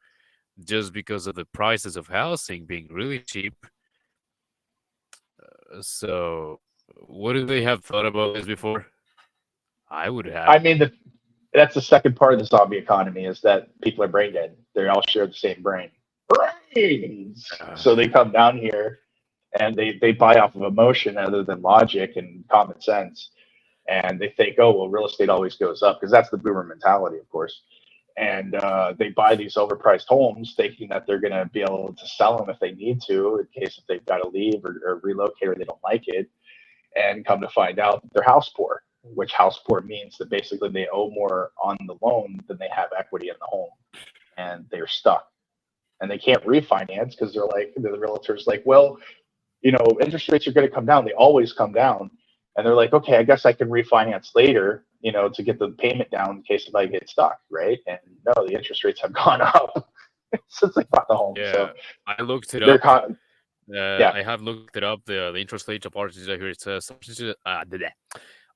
just because of the prices of housing being really cheap. So, wouldn't they have thought about this before? I would have. I mean, that's the second part of the zombie economy, is that people are brain dead. They all share the same brains. So they come down here and they buy off of emotion other than logic and common sense. And they think, oh, well, real estate always goes up, because that's the boomer mentality, of course. And they buy these overpriced homes thinking that they're going to be able to sell them if they need to, in case if they've got to leave or relocate or they don't like it. And come to find out that they're house poor, which house poor means that basically they owe more on the loan than they have equity in the home. And they're stuck. And they can't refinance because they're like, the realtor's like, well, interest rates are going to come down. They always come down. And they're like, okay, I guess I can refinance later, to get the payment down in case if I get stuck, right? And no, the interest rates have gone up since they bought the home. Yeah, so I looked it up. Yeah. I have looked it up. The interest rate of Argentina here. It says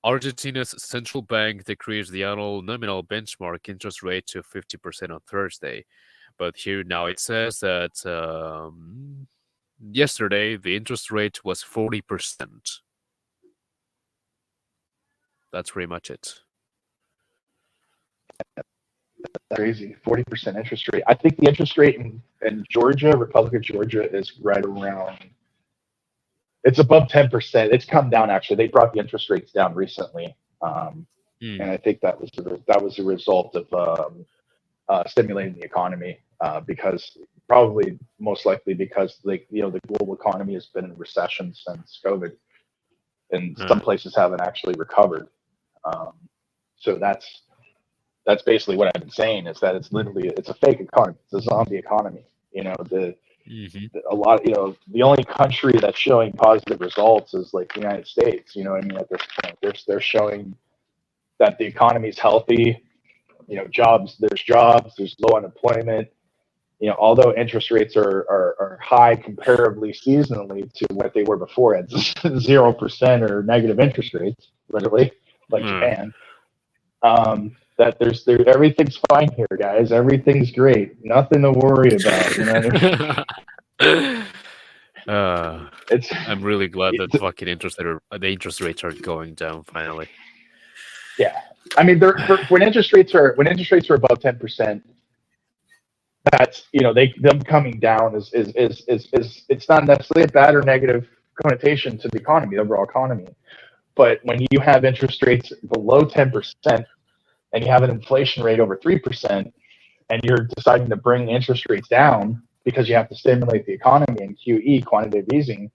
Argentina's central bank decreased the annual nominal benchmark interest rate to 50% on Thursday. But here now it says that yesterday the interest rate was 40%. That's pretty much it. Crazy, 40% interest rate. I think the interest rate in Georgia, Republic of Georgia, is right around. It's above 10%. It's come down, actually. They brought the interest rates down recently, and I think that was a result of stimulating the economy, because probably most likely because the global economy has been in recession since COVID, and some places haven't actually recovered. So that's basically what I've been saying, is that it's a fake economy. It's a zombie economy. A lot, the only country that's showing positive results is like the United States. I mean, at this point, they're showing that the economy is healthy. There's jobs, there's low unemployment. Although interest rates are high comparably seasonally to what they were before at 0% or negative interest rates, literally, like Japan. That there everything's fine here, guys. Everything's great. Nothing to worry about. You know what I mean? It's I'm really glad that fucking the interest rates are going down finally. yeah. I mean, when interest rates are above 10%, that's them coming down is it's not necessarily a bad or negative connotation to the economy, the overall economy. But when you have interest rates below 10% and you have an inflation rate over 3%, and you're deciding to bring interest rates down because you have to stimulate the economy and QE, quantitative easing,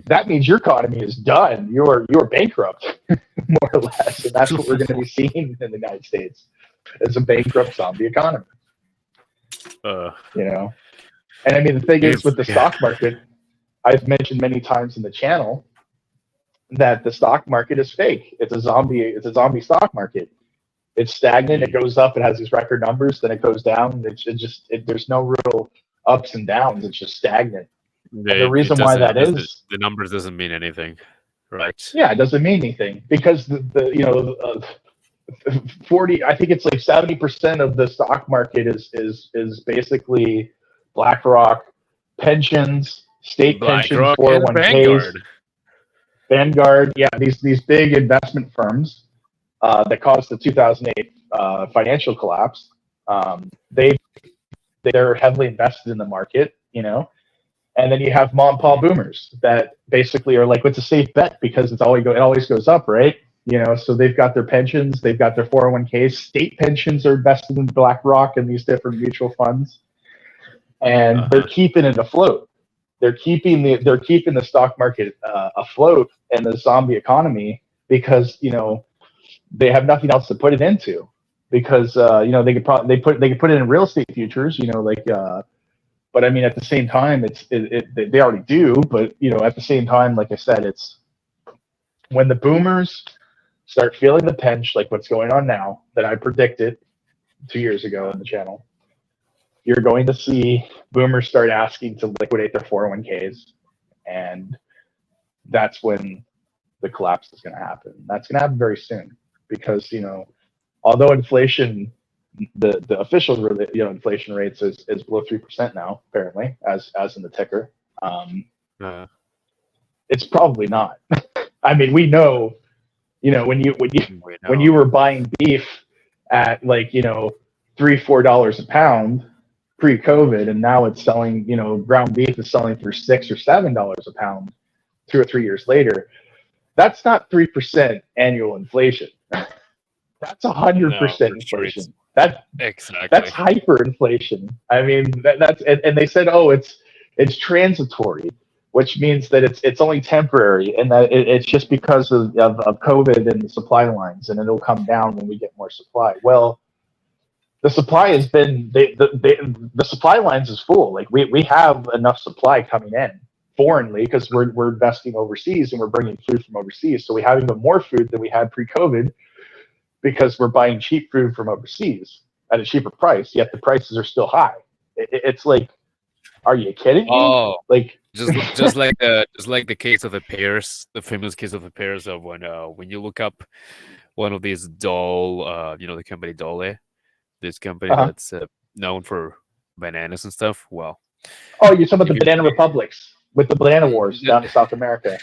that means your economy is done. You're bankrupt, more or less, and that's what we're going to be seeing in the United States, is a bankrupt zombie economy. And I mean, the thing is with the stock market, I've mentioned many times in the channel that the stock market is fake. It's a zombie stock market. It's stagnant. It goes up. It has these record numbers. Then it goes down. There's no real ups and downs. It's just stagnant. And the reason why that is, the numbers doesn't mean anything, right? Yeah, it doesn't mean anything because the 40. I think it's like 70% of the stock market is basically BlackRock, pensions, state pensions, 401ks, Vanguard. Yeah, these big investment firms that caused the 2008 financial collapse. They're heavily invested in the market, and then you have mom and pop boomers that basically are like, what's a safe bet because it always goes up, right? So they've got their pensions, they've got their 401ks, state pensions are invested in BlackRock and these different mutual funds, and they're keeping it afloat. They're keeping the stock market afloat and the zombie economy because they have nothing else to put it into because they could put it in real estate futures, but I mean at the same time they already do, but at the same time, like I said, it's when the boomers start feeling the pinch, like what's going on now that I predicted 2 years ago on the channel, you're going to see boomers start asking to liquidate their 401ks, and that's when the collapse is going to happen. That's going to happen very soon because although inflation, the official inflation rates is below 3% now, apparently, as in the ticker. It's probably not. I mean, we know, when you were buying beef at like $3-4 a pound pre-COVID, and now it's selling, ground beef is selling for $6 or $7 a pound 2 or 3 years later. That's not 3% annual inflation. That's 100% inflation. That's hyperinflation. I mean, that's and they said, oh, it's transitory, which means that it's only temporary, and that it's just because of COVID and the supply lines, and it'll come down when we get more supply. Well, the supply has been the supply lines is full. Like we have enough supply coming in foreignly because we're investing overseas and we're bringing food from overseas, so we have even more food than we had pre-COVID because we're buying cheap food from overseas at a cheaper price. Yet the prices are still high. It's like, are you kidding me? Oh, like just like the case of the pears, the famous case of the pears of when you look up one of these Dole, the company Dole, this company that's known for bananas and stuff. Well, oh, you're talking about the banana republics with the banana wars down in South America.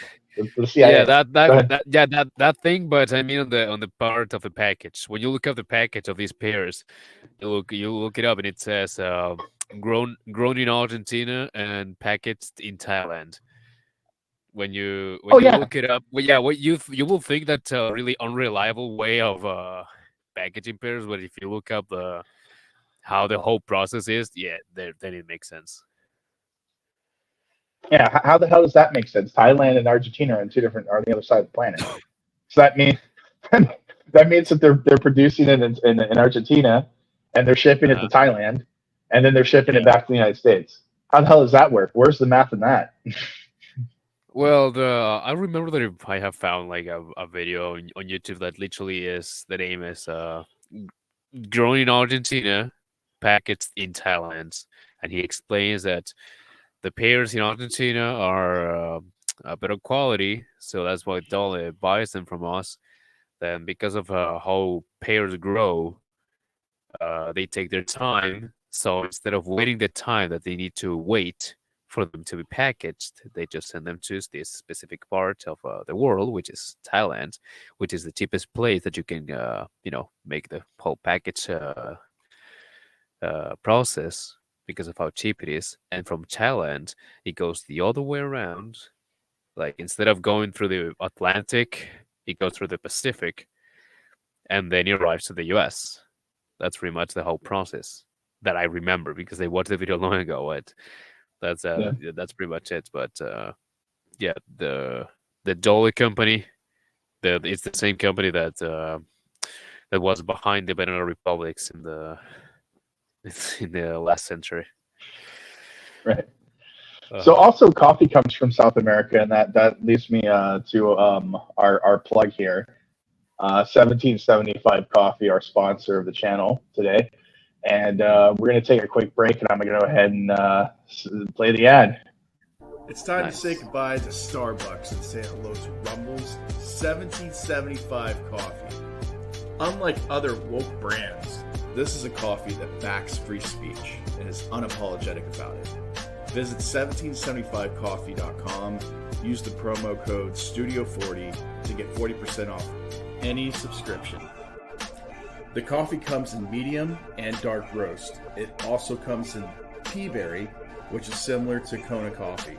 The CIA. Yeah, that thing. But I mean, on the part of the package, when you look up the package of these pears, you look it up, and it says grown in Argentina and packaged in Thailand. When you look it up, what you will think that's a really unreliable way of packaging pears, but if you look up how the whole process is, then it makes sense. Yeah, how the hell does that make sense? Thailand and Argentina are on the other side of the planet. So that means that they're producing it in Argentina, and they're shipping it to Thailand, and then they're shipping it back to the United States. How the hell does that work? Where's the math in that? Well, I remember that I have found like a video on YouTube that literally the name is grown in Argentina, packaged in Thailand, and he explains that the pears in Argentina are a better quality, so that's why Dole buys them from us. Then because of how pairs grow, they take their time. So instead of waiting the time that they need to wait for them to be packaged, they just send them to this specific part of the world, which is Thailand, which is the cheapest place that you can, make the whole package process because of how cheap it is. And from Thailand, it goes the other way around. Like instead of going through the Atlantic, it goes through the Pacific, and then it arrives to the U.S. That's pretty much the whole process that I remember because I watched the video long ago. But Yeah. that's pretty much it. But yeah, the Dolly company, it's the same company that was behind the banana republics in the in the last century. Right. So Uh-huh. also coffee comes from South America, and that leads me to our plug here. 1775 Coffee, our sponsor of the channel today. And we're going to take a quick break, and I'm going to go ahead and play the ad. It's time Nice. to say goodbye to Starbucks and say hello to Rumble's 1775 coffee. Unlike other woke brands, this is a coffee that backs free speech and is unapologetic about it. Visit 1775coffee.com, use the promo code STUDIO40 to get 40% off any subscription. The coffee comes in medium and dark roast. It also comes in tea berry, which is similar to Kona coffee.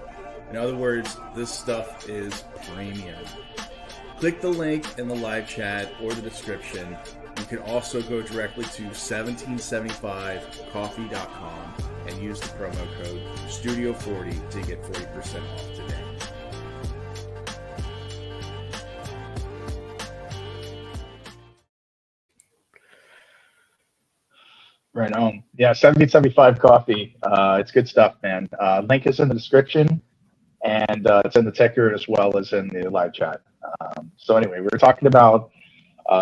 In other words, this stuff is premium. Click the link in the live chat or the description. You can also go directly to 1775coffee.com and use the promo code STUDIO40 to get 40% off today. Right on. Yeah, 1775 Coffee. It's good stuff, man. Link is in the description, and it's in the ticker as well as in the live chat. So anyway, we were talking about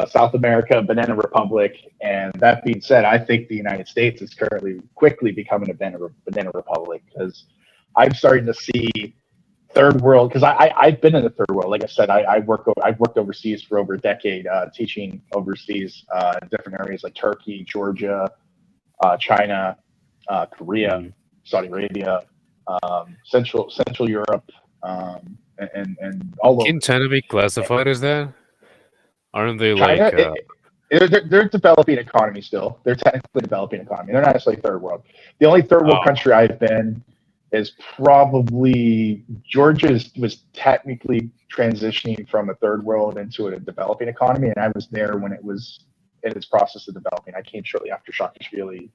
South America, Banana Republic, and that being said, I think the United States is currently quickly becoming a banana republic because I'm starting to see third world, because I've been in the third world. Like I said, I've worked overseas for over a decade, teaching overseas in different areas like Turkey, Georgia, China, Korea, Saudi Arabia, Central Europe, and all over. Can China be classified as that? Aren't they China, like? they're a developing economy still. They're technically a developing economy. They're not necessarily third world. The only third world Oh, country I've been is probably Georgia was technically transitioning from a third world into a developing economy, and I was there when it was in its process of developing. I came shortly after Saakashvili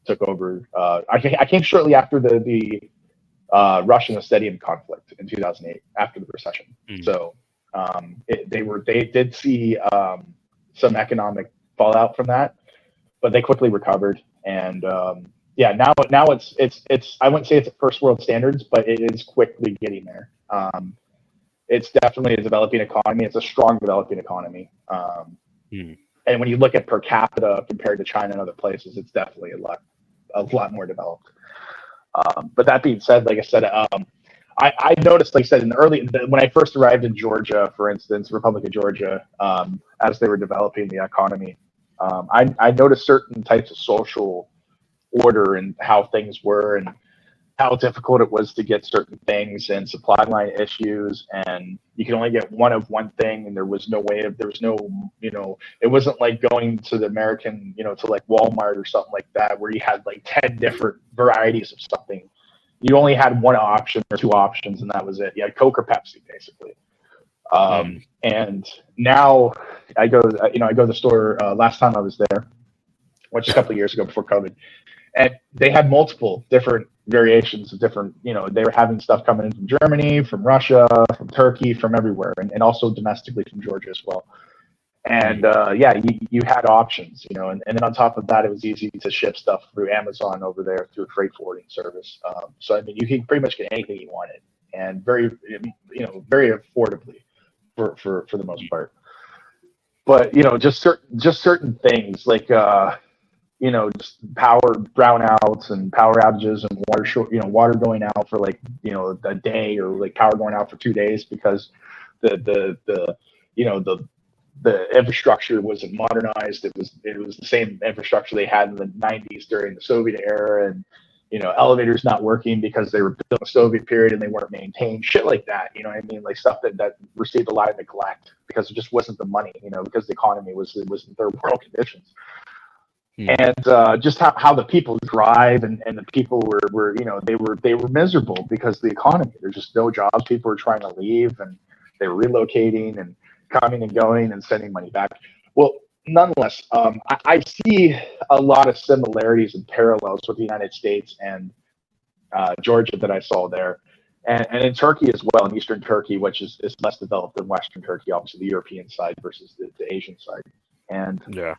took over. I came shortly after the Russian Stadium conflict in 2008, after the recession. So they did see some economic fallout from that, but they quickly recovered. And yeah, now it's I wouldn't say it's at first world standards, but it is quickly getting there. It's definitely a developing economy. It's a strong developing economy. And when you look at per capita compared to China and other places, it's definitely a lot more developed. But that being said, like I said, I noticed, like I said, when I first arrived in Georgia, for instance, Republic of Georgia, as they were developing the economy, I noticed certain types of social order and how things were and how difficult it was to get certain things and supply line issues, and you can only get one thing, and there was no, it wasn't like going to the American, to like Walmart or something like that, where you had like 10 different varieties of something. You only had one option or two options, and that was it. You had Coke or Pepsi, basically. And now I go to the store. Last time I was there, which is a couple of years ago before COVID, and they had multiple different variations of different, they were having stuff coming in from Germany, from Russia, from Turkey, from everywhere, and also domestically from Georgia as well. And yeah, you had options, and then on top of that, it was easy to ship stuff through Amazon over there through a freight forwarding service. So I mean, you can pretty much get anything you wanted, and very affordably for the most part. But just certain things like just power brownouts and power outages and water going out for like, a day, or like power going out for 2 days because the the infrastructure wasn't modernized. It was the same infrastructure they had in the 90s during the Soviet era, and elevators not working because they were built in the Soviet period and they weren't maintained. Shit like that, you know what I mean? Like stuff that received a lot of neglect because it just wasn't the money, because the economy was in third world conditions. And just how the people drive and the people were they were miserable because of the economy. There's just no jobs. People were trying to leave and they were relocating and coming and going and sending money back. Well, nonetheless, I see a lot of similarities and parallels with the United States and Georgia that I saw there. And in Turkey as well, in Eastern Turkey, which is less developed than Western Turkey, obviously the European side versus the Asian side. And Yeah.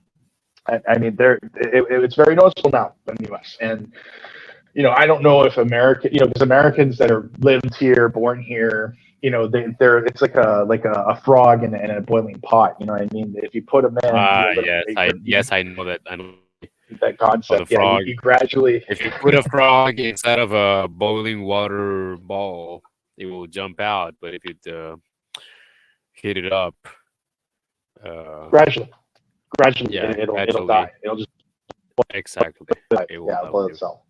I mean, it's very noticeable now in the U.S. And I don't know if because Americans that are lived here, born here, they're it's like a frog in a boiling pot. You know what I mean? If you put them in, I know that. I know that concept. the frog. You gradually. If you put a frog inside of a boiling water ball, it will jump out. But if you heat it up, gradually, gradually. it'll die. It'll just exactly. It'll blow itself.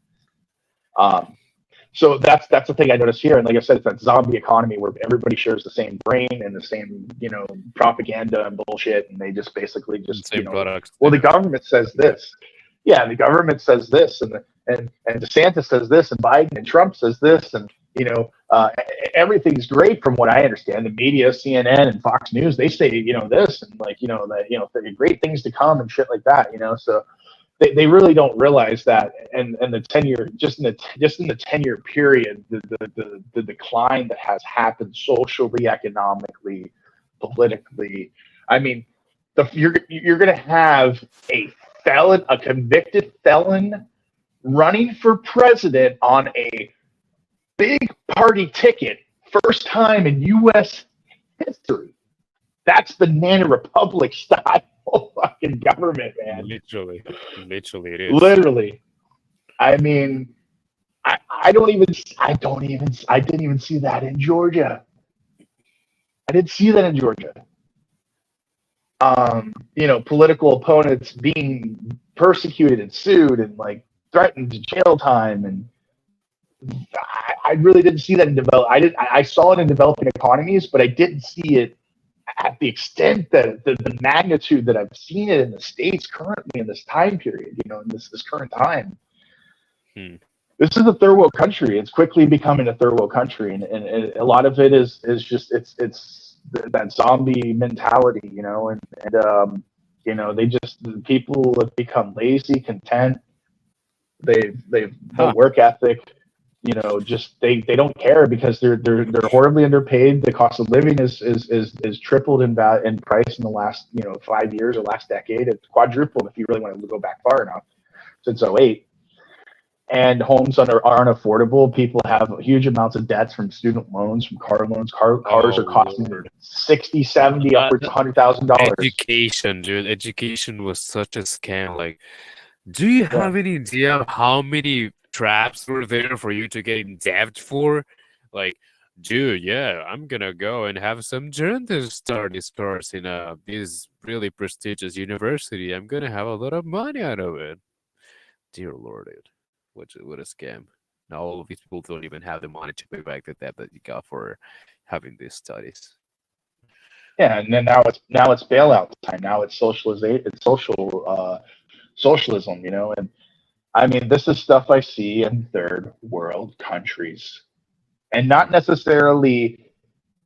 So that's the thing I noticed here, and like I said, it's that zombie economy where everybody shares the same brain and the same propaganda and bullshit, and they just basically just same products. Well, the government says this, the government says this, and DeSantis says this, and Biden and Trump says this, and everything's great from what I understand. The media, CNN and Fox News, they say this and that great things to come and shit like that. So. They really don't realize that, and the 10-year just in the 10-year period, the decline that has happened socially, economically, politically. I mean, you're going to have a convicted felon running for president on a big party ticket, first time in U.S. history. That's banana republic style fucking government, man. Literally it is. Literally. I mean, I didn't even see that in Georgia. I didn't see that in Georgia. Political opponents being persecuted and sued and threatened to jail time, and I really didn't see that in I saw it in developing economies, but I didn't see it at the extent that the magnitude that I've seen it in the States currently in this time period, in this current time. This is a third world country. It's quickly becoming a third world country, and a lot of it is just it's that zombie mentality, and the people have become lazy, content. They've no work ethic. Just they don't care because they're horribly underpaid. The cost of living is tripled in price in the last 5 years or last decade. It's quadrupled if you really want to go back far enough, since 2008. And homes aren't affordable. People have huge amounts of debts from student loans, from car loans. Cars are costing $60,000, $70,000, upwards of $100,000. Education, dude. Education was such a scam. Do you have any idea of how many traps were there for you to get in debt for? Dude, I'm gonna go and have some journalism studies course in this really prestigious university. I'm gonna have a lot of money out of it. Dear Lord, dude. What a scam. Now all of these people don't even have the money to pay back the debt that you got for having these studies. Yeah, and then now it's bailout time. Now it's socialization. It's socialism, and I mean, this is stuff I see in third world countries, and not necessarily,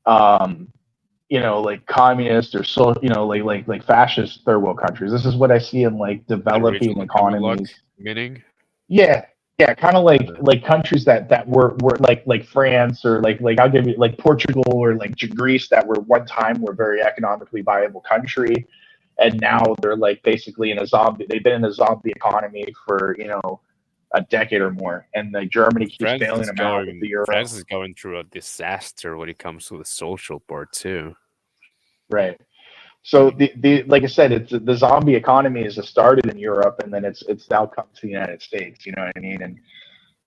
like communist or like fascist third world countries. This is what I see in developing economies. Meaning? Yeah, kind of like countries that were like France or like I'll give you Portugal or Greece that were very economically viable country. And now they're basically they've been in a zombie economy for, a decade or more. And Germany keeps bailing them out with the euro. France is going through a disaster when it comes to the social part too. Right. So the like I said, it's the zombie economy has started in Europe and then it's now come to the United States, you know what I mean? And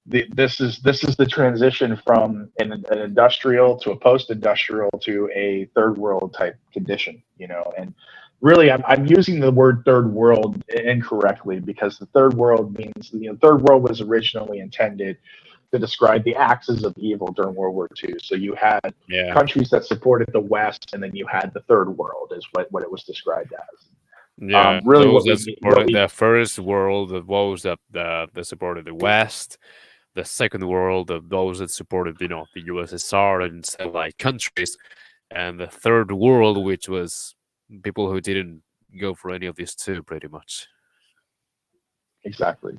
this is the transition from an industrial to a post-industrial to a third world type condition, and really, I'm using the word third world incorrectly, because the third world means, third world was originally intended to describe the axis of evil during World War II. So you had Yeah. countries that supported the West, and then you had the third world, is what it was described as. Yeah, Really, those what that we what supported we the first world, those that supported the West, the second world, those that supported the USSR and satellite countries, and the third world, which was people who didn't go for any of these two, pretty much. exactly.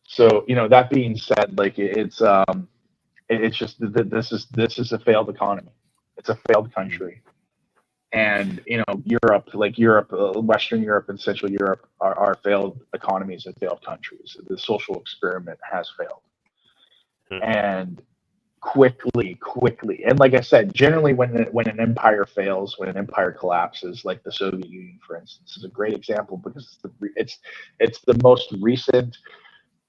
So that being said, like it's just that this is a failed economy. It's a failed Mm. country. And Europe, Western Europe and Central Europe are failed economies and failed countries. The social experiment has failed, Mm. and quickly. And like I said, generally when an empire fails, when an empire collapses, like the Soviet Union, for instance, is a great example, because it's the most recent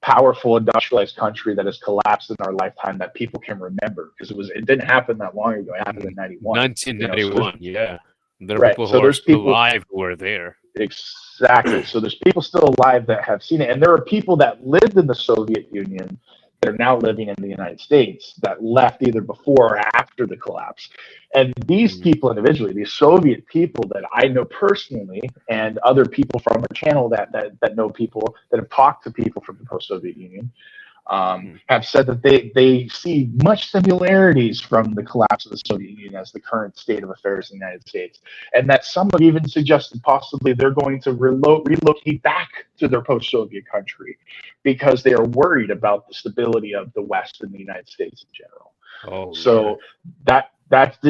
powerful industrialized country that has collapsed in our lifetime that people can remember, because it didn't happen that long ago. It happened in 91. So 1991, yeah. There are right. people who So are there's still people. alive who were there. Exactly. So there's people still alive that have seen it, and there are people that lived in the Soviet Union that are now living in the United States that left either before or after the collapse. And these Mm. people individually, these Soviet people that I know personally, and other people from our channel that know people that have talked to people from the post-Soviet Union, Mm. have said that they see much similarities from the collapse of the Soviet Union as the current state of affairs in the United States, and that some have even suggested possibly they're going to relocate back to their post-Soviet country, because they are worried about the stability of the West and the United States in general. Oh, Lord. So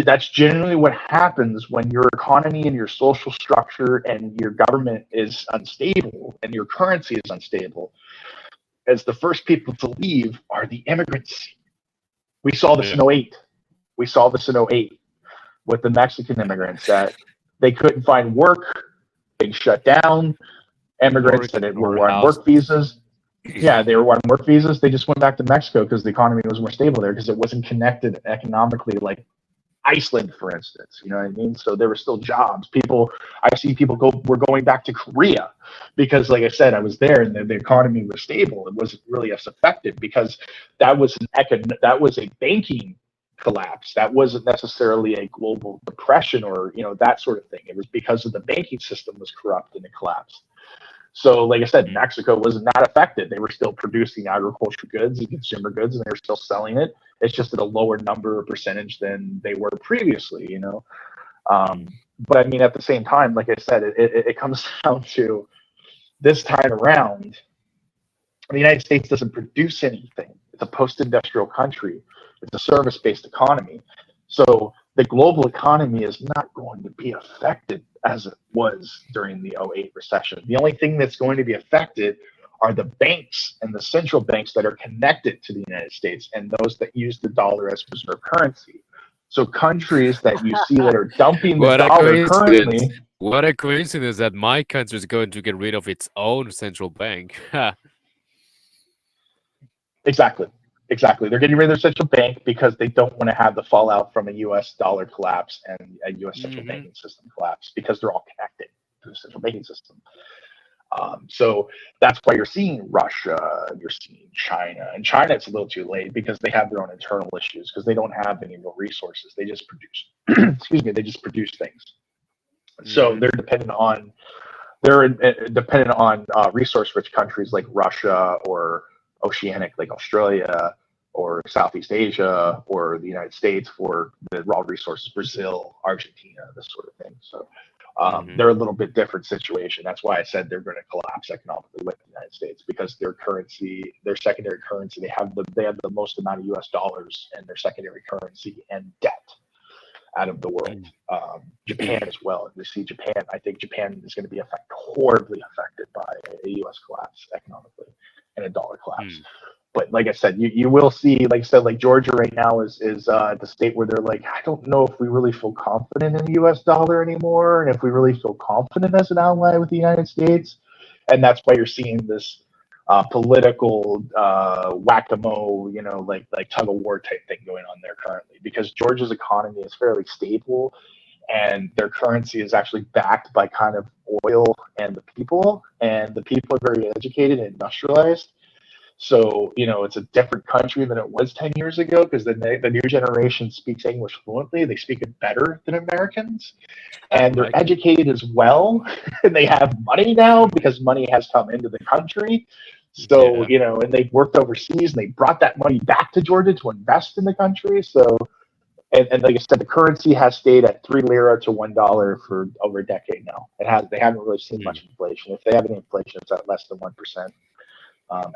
that's generally what happens when your economy and your social structure and your government is unstable and your currency is unstable. As the first people to leave are the immigrants. We saw this Yeah. in '08. We saw this in '08 with the Mexican immigrants, that they couldn't find work, being shut down. Immigrants Work that or were on house. work visas. Yeah, they were on work visas. They just went back to Mexico because the economy was more stable there, because it wasn't connected economically like Iceland, for instance. You know what I mean? So there were still jobs. I see people were going back to Korea because, like I said, I was there, and the economy was stable. It wasn't really as affected because that was a banking collapse. That wasn't necessarily a global depression or that sort of thing. It was because of the banking system was corrupt and it collapsed. So, like I said, Mm. Mexico was not affected. They were still producing agricultural goods and consumer goods, and they were still selling it. It's just at a lower number or percentage than they were previously. Mm. But I mean, at the same time, like I said, it comes down to this time around, the United States doesn't produce anything. It's a post-industrial country. It's a service-based economy. So the global economy is not going to be affected as it was during the '08 recession. The only thing that's going to be affected are the banks and the central banks that are connected to the United States, and those that use the dollar as reserve currency. So countries that you see that are dumping the What a dollar coincidence. currently. What a coincidence that my country is going to get rid of its own central bank. Exactly. Exactly. They're getting rid of their central bank because they don't want to have the fallout from a U.S. dollar collapse and a U.S. central Hmm. banking system collapse, because they're all connected to the central banking system. So that's why you're seeing Russia, you're seeing China. And China, it's a little too late because they have their own internal issues, because they don't have any real resources. They just produce, excuse me, they just produce things. So Hmm. they're dependent on resource-rich countries like Russia, or oceanic like Australia, or Southeast Asia, or the United States for the raw resources, Brazil, Argentina, this sort of thing. So Hmm. they're a little bit different situation. That's why I said they're going to collapse economically with the United States, because their currency, their secondary currency, they have the most amount of U.S. dollars in their secondary currency and debt out of the world. Japan as well. We see Japan. I think Japan is going to be horribly affected by a U.S. collapse economically and a dollar collapse. But like I said, you will see, like I said, like Georgia right now is the state where they're like, I don't know if we really feel confident in the U.S. dollar anymore, and if we really feel confident as an ally with the United States, and that's why you're seeing this political whack-a-mole, like tug of war type thing going on there currently, because Georgia's economy is fairly stable, and their currency is actually backed by kind of oil and the people are very educated and industrialized. So, it's a different country than it was 10 years ago because the new generation speaks English fluently. They speak it better than Americans, and they're educated as well. And they have money now because money has come into the country. So, and they've worked overseas and they brought that money back to Georgia to invest in the country. So, and like I said, the currency has stayed at 3 lira to $1 for over a decade now. They haven't really seen much inflation. If they have any inflation, it's at less than 1%.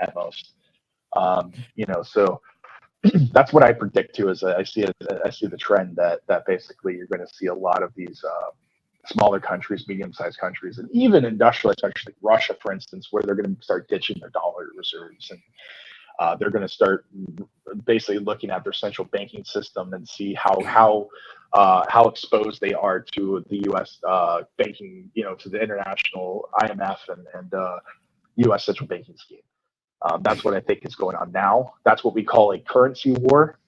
At most, so that's what I predict too. Is I see the trend that basically you're going to see a lot of these smaller countries, medium-sized countries, and even industrialized countries like Russia, for instance, where they're going to start ditching their dollar reserves, and they're going to start basically looking at their central banking system and see how exposed they are to the U.S. Banking, to the international IMF and U.S. central banking scheme. That's what I think is going on now. That's what we call a currency war.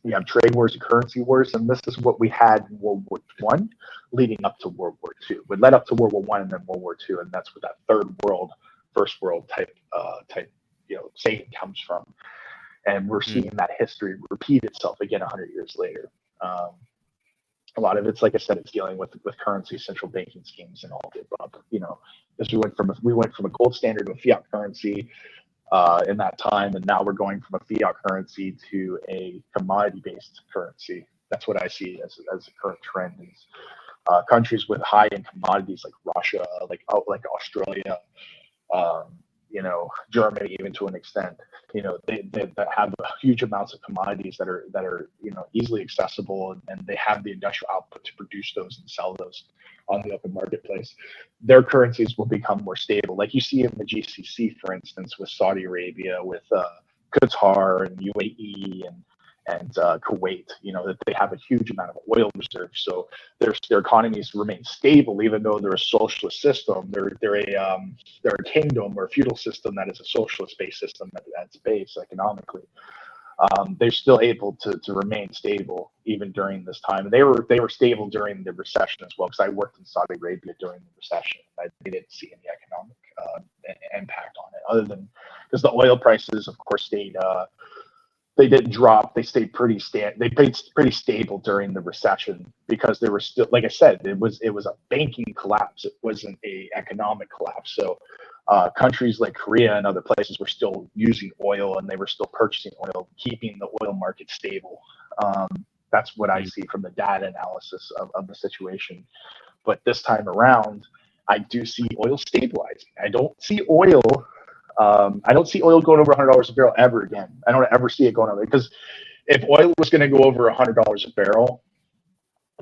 We have trade wars and currency wars, and this is what we had in World War I, leading up to World War II. We led up to World War I and then World War II, and that's where that third world, first world type saying comes from. And we're seeing that history repeat itself again 100 years later. A lot of it's, like I said, it's dealing with currency, central banking schemes, and all of the above. Because we went from a gold standard to a fiat currency. In that time, and now we're going from a fiat currency to a commodity-based currency. That's what I see as the current trend. Is countries with high-end commodities like Russia, like Australia, Germany, even to an extent, they have huge amounts of commodities that are easily accessible, and they have the industrial output to produce those and sell those on the open marketplace. Their currencies will become more stable, like you see in the GCC, for instance, with Saudi Arabia, with Qatar and UAE and Kuwait. That they have a huge amount of oil reserves, so their economies remain stable, even though they're a socialist system. They're a kingdom or a feudal system that is a socialist-based system at its base economically. They're still able to remain stable even during this time. And they were stable during the recession as well, because I worked in Saudi Arabia during the recession. They didn't see any economic impact on it, other than because the oil prices, of course, stayed. They didn't drop. They stayed pretty stable during the recession, because there were still, like I said, it was a banking collapse. It wasn't a economic collapse. So countries like Korea and other places were still using oil, and they were still purchasing oil, keeping the oil market stable. That's what I see from the data analysis of the situation. But this time around, I do see oil stabilizing. I don't see oil going over $100 a barrel ever again. I don't ever see it going over, because if oil was going to go over $100 a barrel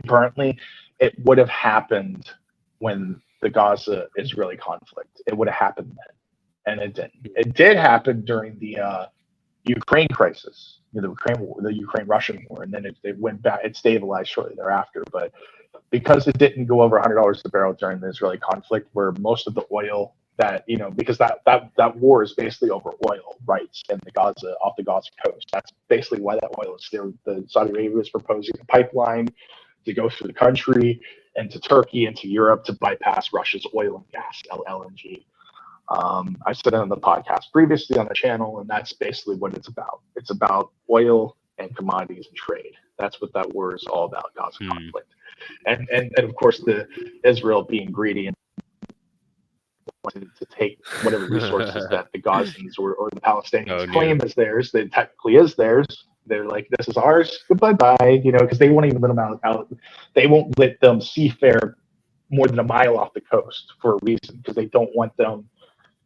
currently, it would have happened when the Gaza-Israeli conflict. It would have happened then, and it didn't. It did happen during the Ukraine crisis, the Ukraine-Russian war, and then it went back. It stabilized shortly thereafter, but because it didn't go over $100 a barrel during the Israeli conflict, where most of the oil that, because that war is basically over oil rights and off the Gaza coast. That's basically why that oil is there. The Saudi Arabia is proposing a pipeline to go through the country and to Turkey and to Europe to bypass Russia's oil and gas, LNG. I said it on the podcast previously on the channel, and that's basically what it's about. It's about oil and commodities and trade. That's what that war is all about, Gaza conflict. And of course, the Israel being greedy and to take whatever resources that the Gazans or the Palestinians claim as theirs, that technically is theirs. They're like, this is ours, goodbye, bye, because they won't even let them out. They won't let them seafare more than a mile off the coast for a reason, because they don't want them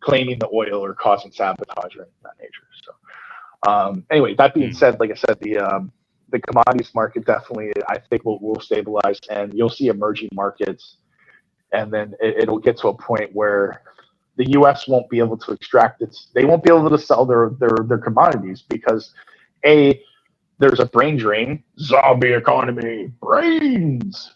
claiming the oil or causing sabotage or anything of that nature. So anyway, that being said, like I said, the commodities market definitely, I think, will stabilize, and you'll see emerging markets. And then it'll get to a point where the U.S. won't be able to extract they won't be able to sell their commodities, because there's a brain drain, zombie economy, brains,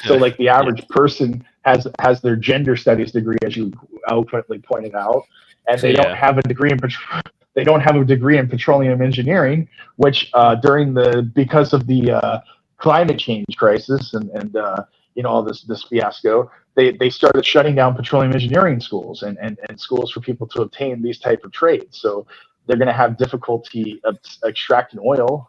So like the average person has their gender studies degree, as you eloquently pointed out, and they don't have a degree in petroleum engineering, which because of the climate change crisis and all this fiasco, they started shutting down petroleum engineering schools and schools for people to obtain these type of trades. So they're going to have difficulty extracting oil.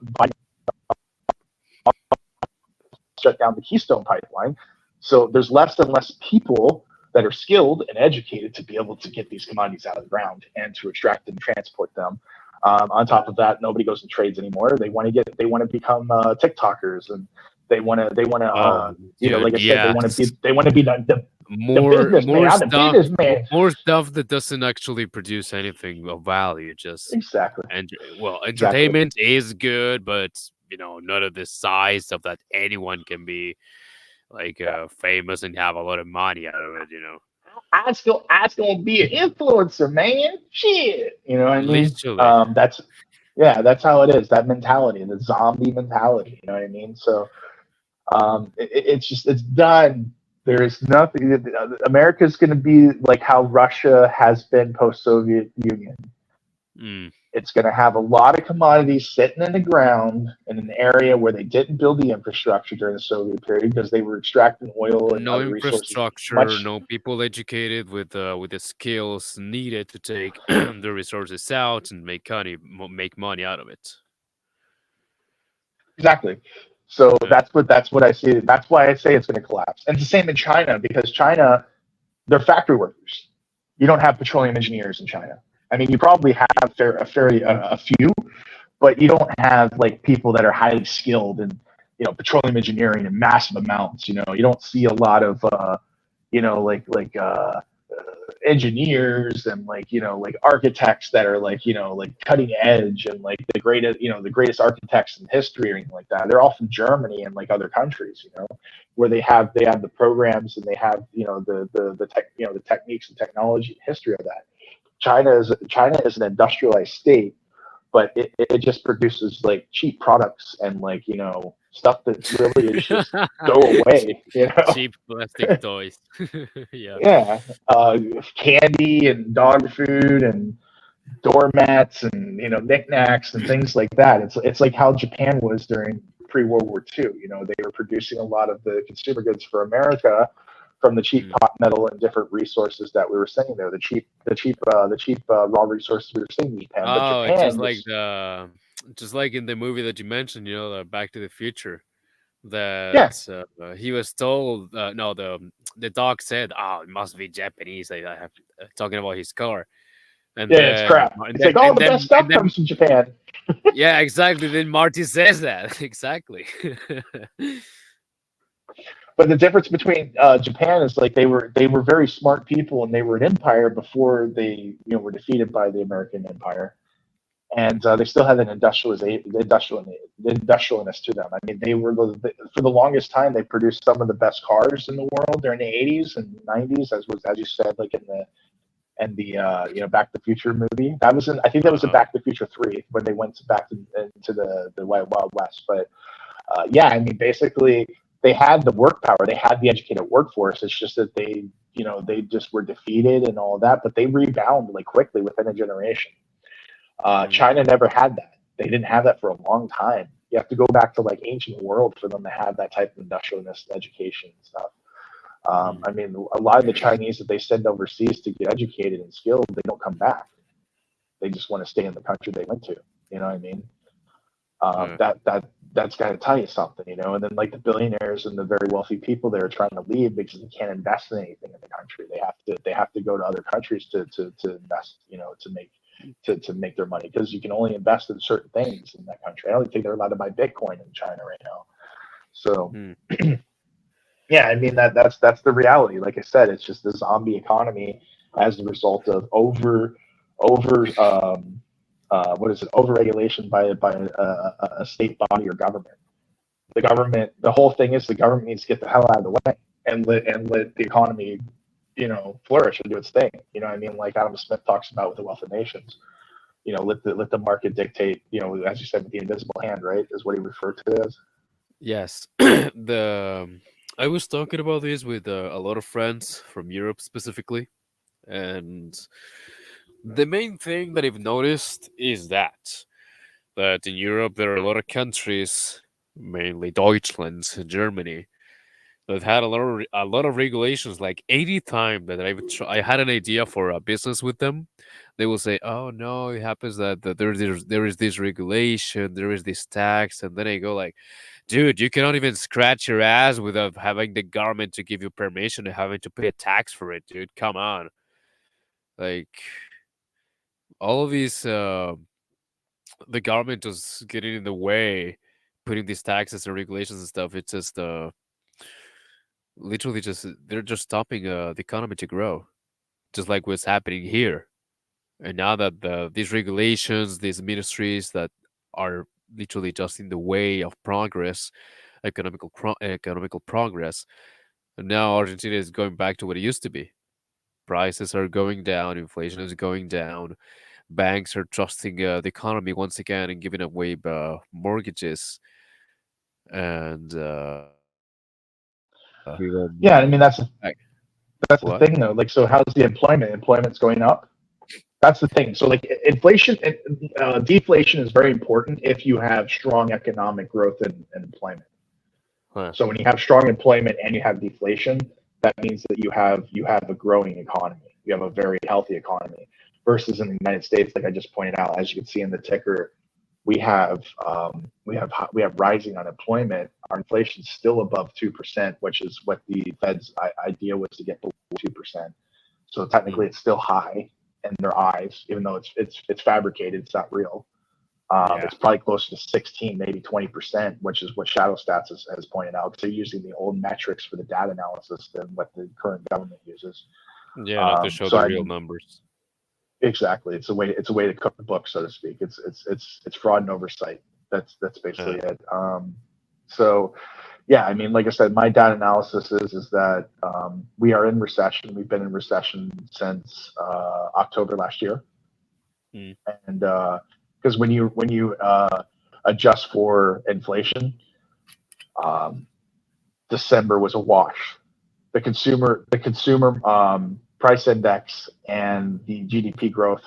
Shut down the Keystone pipeline. So there's less and less people that are skilled and educated to be able to get these commodities out of the ground and to extract and transport them. On top of that, nobody goes in trades anymore. They want to become TikTokers, and they want to, like I said, they want to be the businessman. More stuff that doesn't actually produce anything of value. Just exactly. And entertainment is good, but not of the size of that anyone can be like famous and have a lot of money out of it. I still gonna be an influencer, man. Shit, you know what I mean? Literally. That's how it is. That mentality, the zombie mentality. You know what I mean? So, it's done. There is nothing. America's going to be like how Russia has been post-Soviet Union. It's going to have a lot of commodities sitting in the ground in an area where they didn't build the infrastructure during the Soviet period because they were extracting oil and other infrastructure, resources. No people educated with the skills needed to take the resources out and make money out of it. Exactly. So that's what I see. That's why I say it's going to collapse. And it's the same in China, because China, they're factory workers. You don't have petroleum engineers in China. I mean, you probably have a few, but you don't have like people that are highly skilled in petroleum engineering in massive amounts. You don't see a lot of engineers and like architects that are like cutting edge and like the greatest architects in history or anything like that. They're all from Germany and like other countries, where they have the programs and they have the techniques and technology and history of that. China is an industrialized state, but it just produces like cheap products and like stuff that really is just go away. Cheap plastic toys. Yeah. Candy and dog food and doormats and knickknacks and things like that. It's like how Japan was during pre-World War II. They were producing a lot of the consumer goods for America from the cheap pot metal and different resources that we were seeing there. The cheap raw resources we were seeing in Japan. Oh, but Japan just like in the movie that you mentioned, Back to the Future. That he was told, no, the dog said, "Oh, it must be Japanese." I have talking about his car. And it's crap. It's like all the best stuff comes from Japan. Yeah, exactly. Then Marty says that exactly. But the difference between Japan is like they were very smart people and they were an empire before they were defeated by the American Empire, and they still had an industrialness to them. I mean, they were for the longest time they produced some of the best cars in the world during the 80s and 90s, as you said, like in the Back to the Future movie. I think that was in Back to the Future 3 when they went back into the Wild West. But I mean, basically they had the work power, they had the educated workforce. It's just that they just were defeated and all of that, but they rebound like quickly within a generation. China never had that. They didn't have that for a long time. You have to go back to like ancient world for them to have that type of industrialist education and stuff. I mean, a lot of the Chinese that they send overseas to get educated and skilled, they don't come back. They just want to stay in the country they went to. You know what I mean? That's got to tell you something, And then like the billionaires and the very wealthy people, they're trying to leave because they can't invest in anything in the country. They have to go to other countries to invest, to make their money, because you can only invest in certain things in that country. I don't think they're allowed to buy Bitcoin in China right now. So I mean that's the reality. Like I said, it's just the zombie economy as a result of overregulation by a state body or government. The whole thing is the government needs to get the hell out of the way and let the economy flourish and do its thing. You know what I mean? Like Adam Smith talks about with the Wealth of Nations. Let the market dictate. As you said, with the invisible hand, right? Is what he referred to it as. Yes, I was talking about this with a lot of friends from Europe specifically, and the main thing that I've noticed is that in Europe there are a lot of countries mainly Deutschland, Germany, that had a lot of regulations. Like 80 times that I had an idea for a business with them, they will say, "Oh no, it happens that there is this regulation, there is this tax," and then I go like, "Dude, you cannot even scratch your ass without having the government to give you permission and having to pay a tax for it, dude. Come on, like all of these." The government was getting in the way, putting these taxes and regulations and stuff. It's just literally just they're just stopping the economy to grow, just like what's happening here. And now that these regulations, these ministries that are literally just in the way of progress, economical progress, and now Argentina is going back to what it used to be. Prices are going down, inflation is going down, banks are trusting the economy once again and giving away mortgages, and we will Yeah, I mean back. that's the What? thing though. Like, so how's the employment? Employment's going up. That's the thing. So like inflation and deflation is very important if you have strong economic growth and employment. Huh. So when you have strong employment and you have deflation, that means that you have a growing economy. You have a very healthy economy. Versus in the United States, like I just pointed out, as you can see in the ticker, we have rising unemployment. Our inflation is still above 2%, which is what the Fed's idea was to get below 2%. So Mm. technically, it's still high in their eyes, even though it's fabricated. It's not real. Yeah. It's probably closer to 16, maybe 20%, which is what Shadow Stats has pointed out. Because they're using the old metrics for the data analysis than what the current government uses. Yeah, not to show So the I real mean, numbers. exactly, it's a way to cook the book, so to speak. It's fraud and oversight. That's Uh, basically it. So yeah, I mean, like I said, my data analysis is that we are in recession. We've been in recession since October last year, mm. and because when you adjust for inflation, um, December was a wash. The consumer price index and the GDP growth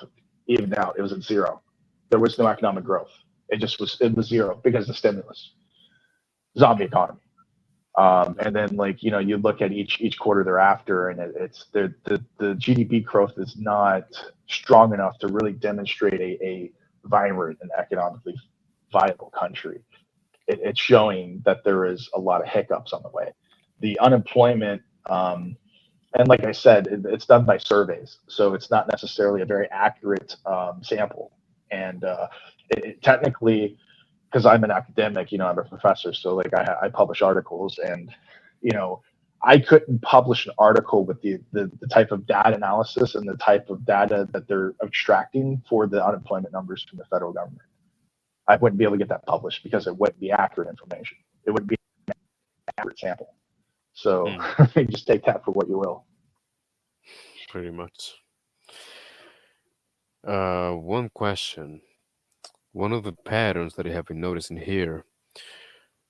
evened out. It was at zero. There was no economic growth. It was zero because of stimulus, zombie economy. And then like you look at each quarter thereafter, and it's the GDP growth is not strong enough to really demonstrate a vibrant and economically viable country. It's showing that there is a lot of hiccups on the way. The unemployment, and like I said, it's done by surveys, so it's not necessarily a very accurate sample. And technically, because I'm an academic, I'm a professor, so like I publish articles, and you know, I couldn't publish an article with the type of data analysis and the type of data that they're extracting for the unemployment numbers from the federal government. I wouldn't be able to get that published because it wouldn't be accurate information. It would be an accurate sample. So Mm. just take that for what you will. Pretty much. One question. One of the patterns that I have been noticing here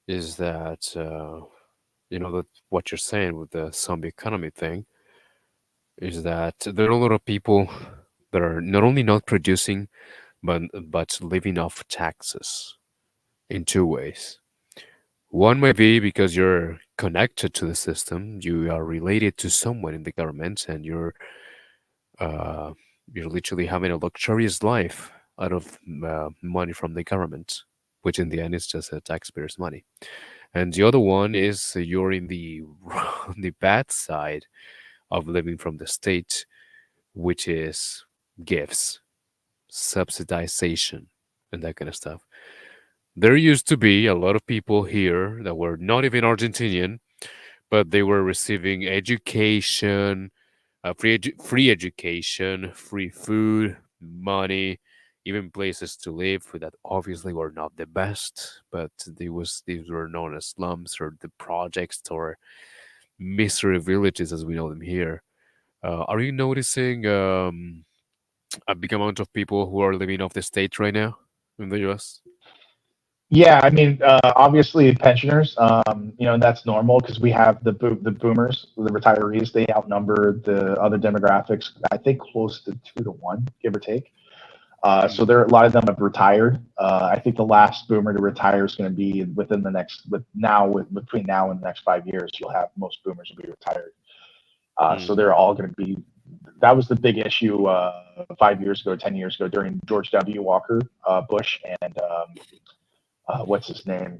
is that that what you're saying with the zombie economy thing is that there are a lot of people that are not only not producing but living off taxes in two ways. One might be because you're connected to the system, you are related to someone in the government, and uh, you're literally having a luxurious life out of money from the government, which in the end is just taxpayers' money. And the other one is you're in the the bad side of living from the state, which is gifts, subsidization, and that kind of stuff. There used to be a lot of people here that were not even Argentinian, but they were receiving education, free education, free food, money, even places to live that obviously were not the best, but these were known as slums or the projects or misery villages as we know them here. Are you noticing a big amount of people who are living off the state right now in the U.S.? Yeah, I mean, obviously pensioners, and that's normal because we have the boomers, the retirees. They outnumber the other demographics, I think, close to 2 to 1, give or take. So there, a lot of them have retired. I think the last boomer to retire is going to be within the next, between now and the next 5 years, you'll have most boomers will be retired. So they're all going to be, that was the big issue 5 years ago, 10 years ago during George W. Walker Bush and what's his name?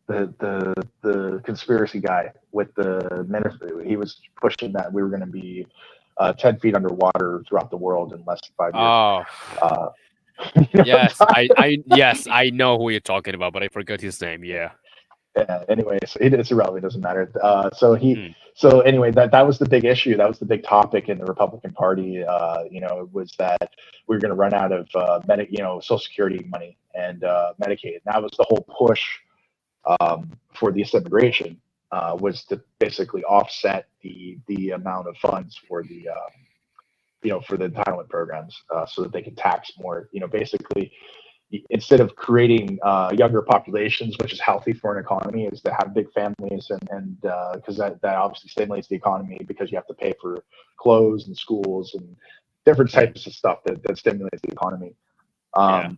The conspiracy guy with the ministry. He was pushing that we were going to be 10 feet underwater throughout the world in less than 5 years. Oh, yes, I know who you're talking about, but I forgot his name. Yeah. Yeah. Anyways, it's irrelevant. It doesn't matter. So anyway, that was the big issue. That was the big topic in the Republican Party. Was that we were going to run out of Social Security money and Medicaid. And that was the whole push for this immigration was to basically offset the amount of funds for the for the entitlement programs so that they can tax more. Basically, instead of creating younger populations, which is healthy for an economy, is to have big families and because that obviously stimulates the economy because you have to pay for clothes and schools and different types of stuff that stimulates the economy. And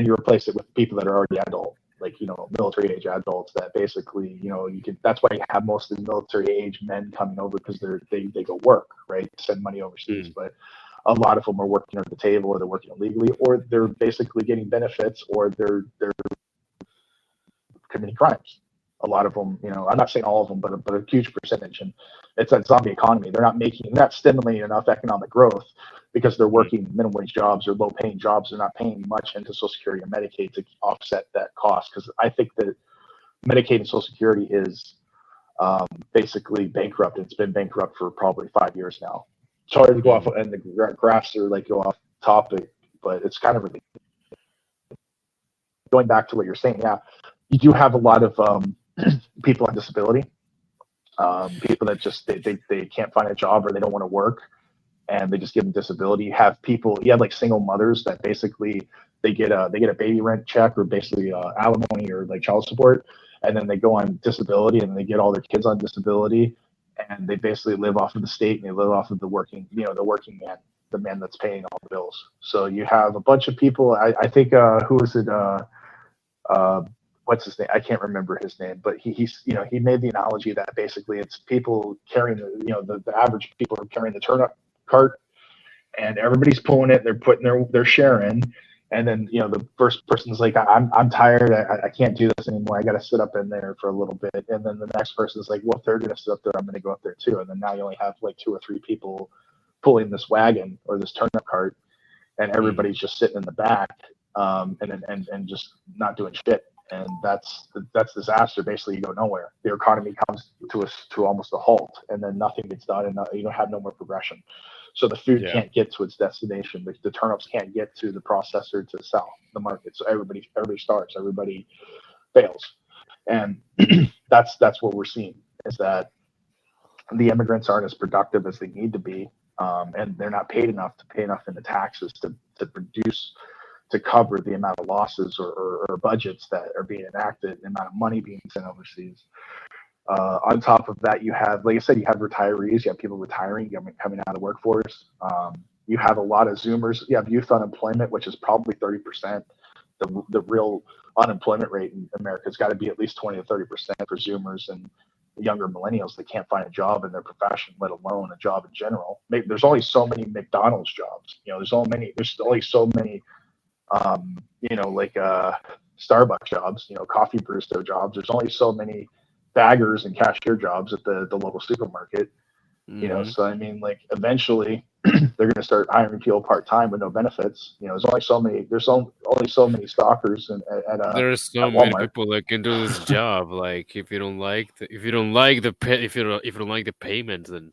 you replace it with people that are already adult, like military age adults that basically you can. That's why you have most of the military age men coming over because they go work, right, send money overseas, but a lot of them are working at the table, or they're working illegally, or they're basically getting benefits, or they're committing crimes. A lot of them, I'm not saying all of them, but a huge percentage. And it's that zombie economy. They're not stimulating enough economic growth because they're working minimum wage jobs or low paying jobs. They're not paying much into Social Security and Medicaid to offset that cost. Because I think that Medicaid and Social Security is basically bankrupt. It's been bankrupt for probably 5 years now. Sorry to go off, and the graphs are go off topic, but it's kind of really going back to what you're saying. Yeah, you do have a lot of people on disability, people that just they can't find a job or they don't want to work, and they just give them disability. You have like single mothers that basically they get a baby rent check or basically alimony or like child support, and then they go on disability and they get all their kids on disability. And they basically live off of the state, and they live off of the working man, the man that's paying all the bills. So you have a bunch of people. I think who was it? What's his name? I can't remember his name, but he made the analogy that basically it's people carrying the average people are carrying the turnip cart, and everybody's pulling it. They're putting their share in. And then, the first person's like, I'm tired. I can't do this anymore. I got to sit up in there for a little bit. And then the next person's like, well, if they're going to sit up there, I'm going to go up there too. And then now you only have like 2 or 3 people pulling this wagon or this turnip cart, and everybody's just sitting in the back and just not doing shit. And that's disaster. Basically, you go nowhere. The economy comes to almost a halt, and then nothing gets done, and you don't have no more progression. So the food can't get to its destination. The turnips can't get to the processor to sell the market. So everybody starves. Everybody fails, and that's what we're seeing is that the immigrants aren't as productive as they need to be, and they're not paid enough in the taxes to produce to cover the amount of losses or budgets that are being enacted, the amount of money being sent overseas. On top of that, you have, like I said, you have retirees, you have people retiring, coming out of the workforce. You have a lot of Zoomers. You have youth unemployment, which is probably 30%. The real unemployment rate in America has got to be at least 20 to 30% for Zoomers and younger millennials that can't find a job in their profession, let alone a job in general. There's only so many McDonald's jobs. There's only so many, Starbucks jobs, coffee barista jobs. There's only so many baggers and cashier jobs at the local supermarket. So I mean, like eventually they're going to start hiring people part-time with no benefits. There's only so many stalkers there's so many people that can do this job. Like if you don't like the payment, then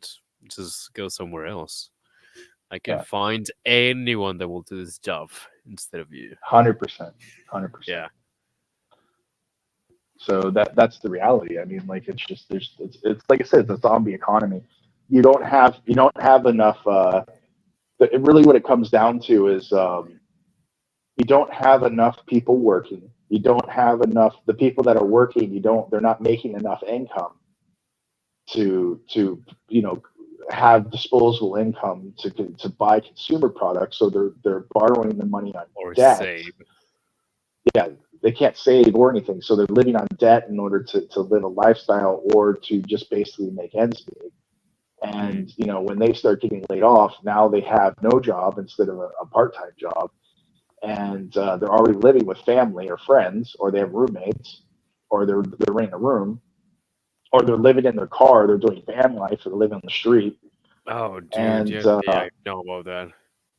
just go somewhere else. I can find anyone that will do this job instead of you. 100%. Yeah. So that's the reality. I mean, like it's like I said, it's a zombie economy. You don't have enough. Really, what it comes down to is you don't have enough people working. You don't have enough. The people that are working, they're not making enough income to have disposable income to buy consumer products, so they're borrowing the money on Or debt. save. Yeah, they can't save or anything, so they're living on debt in order to live a lifestyle or to just basically make ends meet. And when they start getting laid off, now they have no job instead of a part-time job, and they're already living with family or friends, or they have roommates, or they're renting a room, or they're living in their car, they're doing van life, or they're living on the street. Oh, dude, And yes, yeah, I know about that.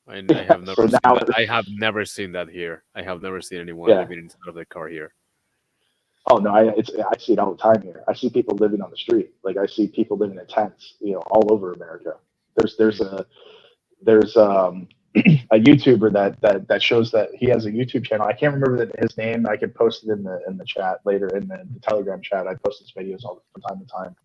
I have so never seen now, that. I have never seen that here. I have never seen anyone yeah. living inside of the car here. Oh no, I see it all the time here. I see people living on the street. Like I see people living in tents, all over America. There's a YouTuber that shows that he has a YouTube channel. I can't remember his name. I can post it in the chat later in the Telegram chat. I post his videos all from time to time.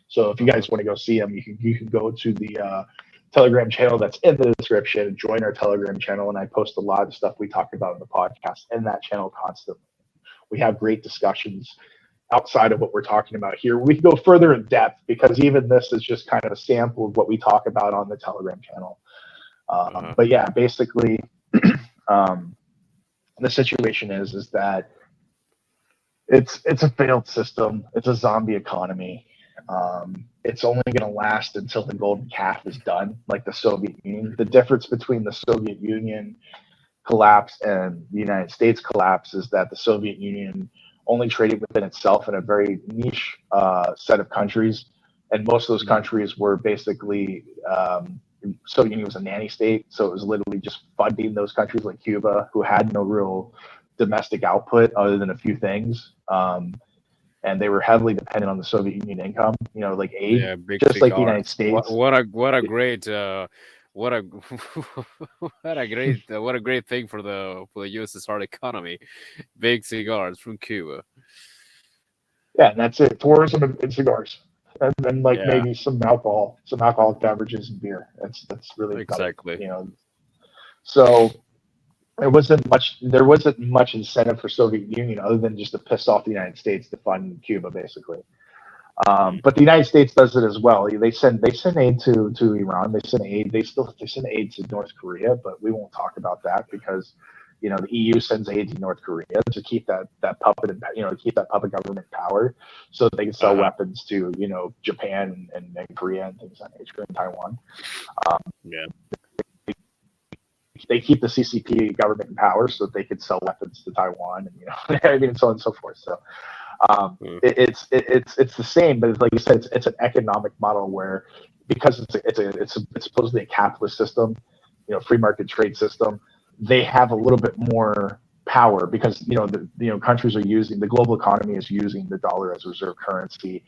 So if you guys want to go see him, you can go to the Telegram channel that's in the description. Join our Telegram channel, and I post a lot of stuff we talk about in the podcast in that channel constantly. We have great discussions outside of what we're talking about here. We can go further in depth because even this is just kind of a sample of what we talk about on the Telegram channel. But yeah, basically, the situation is that it's a failed system. It's a zombie economy. It's only going to last until the golden calf is done, like the Soviet Union. The difference between the Soviet Union collapse and the United States collapse is that the Soviet Union only traded within itself in a very niche set of countries, and most of those countries were basically Soviet Union was a nanny state, so it was literally just funding those countries like Cuba, who had no real domestic output other than a few things, and they were heavily dependent on the Soviet Union income, like aid, Yeah, big just like the United cigars. States. What a great what a what a great thing for the USSR economy. Big cigars from Cuba. Yeah, and that's it. Tourism and cigars, and then Yeah, maybe some alcoholic beverages and beer. That's really about it, exactly. So there wasn't much incentive for Soviet Union other than just to piss off the United States to fund Cuba, basically. But the United States does it as well. They send aid to Iran. They send aid. They send aid to North Korea, but we won't talk about that because the EU sends aid to North Korea to keep that puppet to keep that puppet government in power, so that they can sell weapons to Japan and Korea and things like that, and Taiwan. Yeah. They keep the CCP government in power so that they could sell weapons to Taiwan and and so on and so forth. So. It's the same, but like you said, it's an economic model where, because it's supposedly a capitalist system, free market trade system, they have a little bit more power because countries are using, the global economy is using the dollar as reserve currency,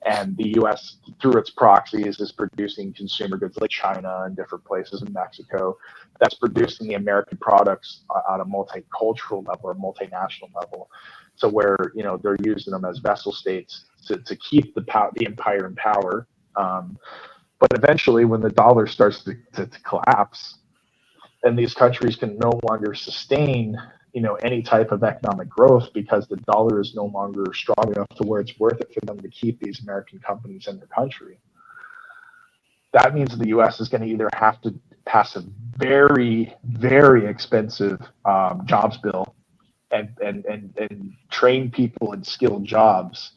and the U.S. through its proxies is producing consumer goods like China and different places in Mexico that's producing the American products on a multicultural level or multinational level. So where they're using them as vessel states to keep the empire in power, but eventually when the dollar starts to collapse, and these countries can no longer sustain any type of economic growth because the dollar is no longer strong enough to where it's worth it for them to keep these American companies in their country. That means the U.S. is going to either have to pass a very, very expensive jobs bill and train people in skilled jobs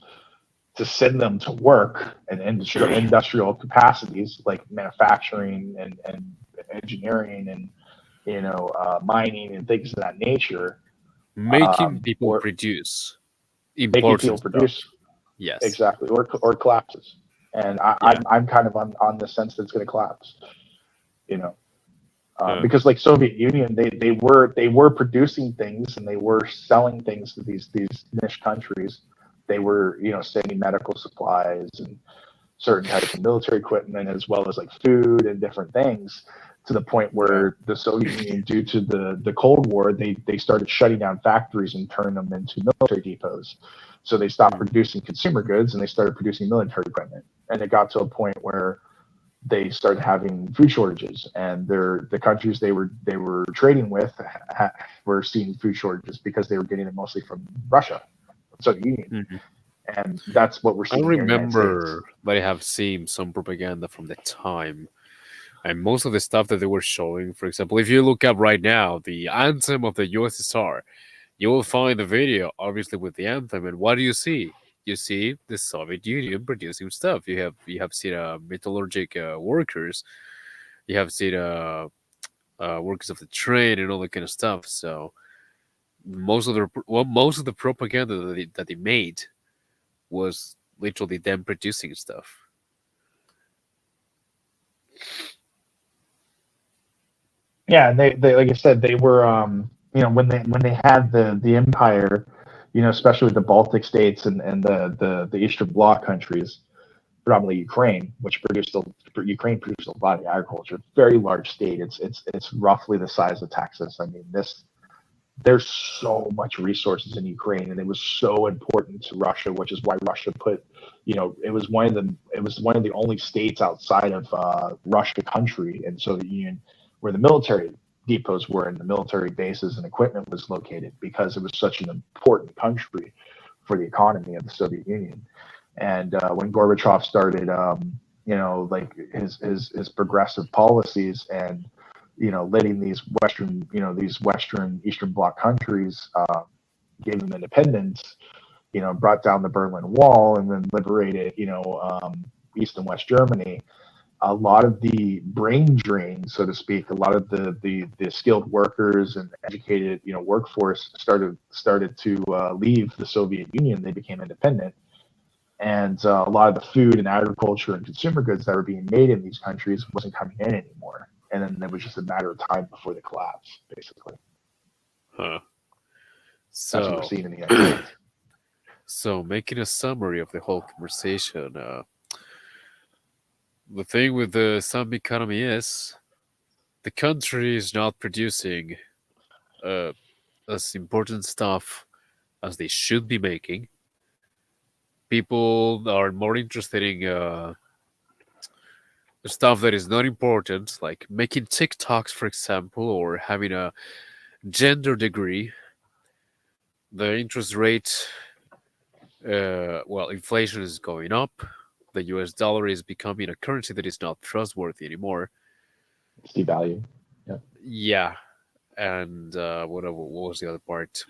to send them to work in industrial capacities like manufacturing and engineering and mining and things of that nature. Making people produce Making people stuff. produce. Yes, exactly, or collapses. And I'm kind of on the sense that it's going to collapse. Because like Soviet Union, they were producing things and they were selling things to these niche countries. They were sending medical supplies and certain types of military equipment as well as like food and different things, to the point where the Soviet Union, due to the Cold War, they started shutting down factories and turning them into military depots. So they stopped producing consumer goods and they started producing military equipment. And it got to a point where they started having food shortages, and the countries they were trading with were seeing food shortages because they were getting it mostly from Russia, Soviet Union. And that's what we're I seeing here in the United remember States. that I have seen some propaganda from the time, and most of the stuff that they were showing, for example, if you look up right now the anthem of the USSR, you will find the video, obviously, with the anthem. And what do you see? You see the Soviet Union producing stuff. You have seen metallurgic workers. You have seen workers of the train and all that kind of stuff. So most of the propaganda that they made was literally them producing stuff. Yeah, they like I said, they were when they had the empire, especially with the Baltic states and the Eastern Bloc countries, predominantly Ukraine, which Ukraine produced a lot of agriculture. Very large state. It's roughly the size of Texas. I mean, there's so much resources in Ukraine, and it was so important to Russia, which is why Russia put, it was one of the only states outside of Russia country and Soviet Union where the military depots were and the military bases and equipment was located, because it was such an important country for the economy of the Soviet Union. And when Gorbachev started, like his progressive policies and letting these Western Eastern Bloc countries gave them independence, brought down the Berlin Wall and then liberated, East and West Germany. A lot of the brain drain, so to speak, a lot of the skilled workers and educated, workforce started to leave the Soviet Union. They became independent. And a lot of the food and agriculture and consumer goods that were being made in these countries wasn't coming in anymore. And then it was just a matter of time before the collapse, basically. Huh. That's what we're So, seeing in the United States. so making a summary of the whole conversation, the thing with the zombie economy is the country is not producing uh, as important stuff as they should be making. People are more interested in stuff that is not important, like making TikToks, for example, or having a gender degree. The interest rate, inflation is going up. The US dollar is becoming a currency that is not trustworthy anymore. It's devalued. Yeah. Yeah. And what was the other part?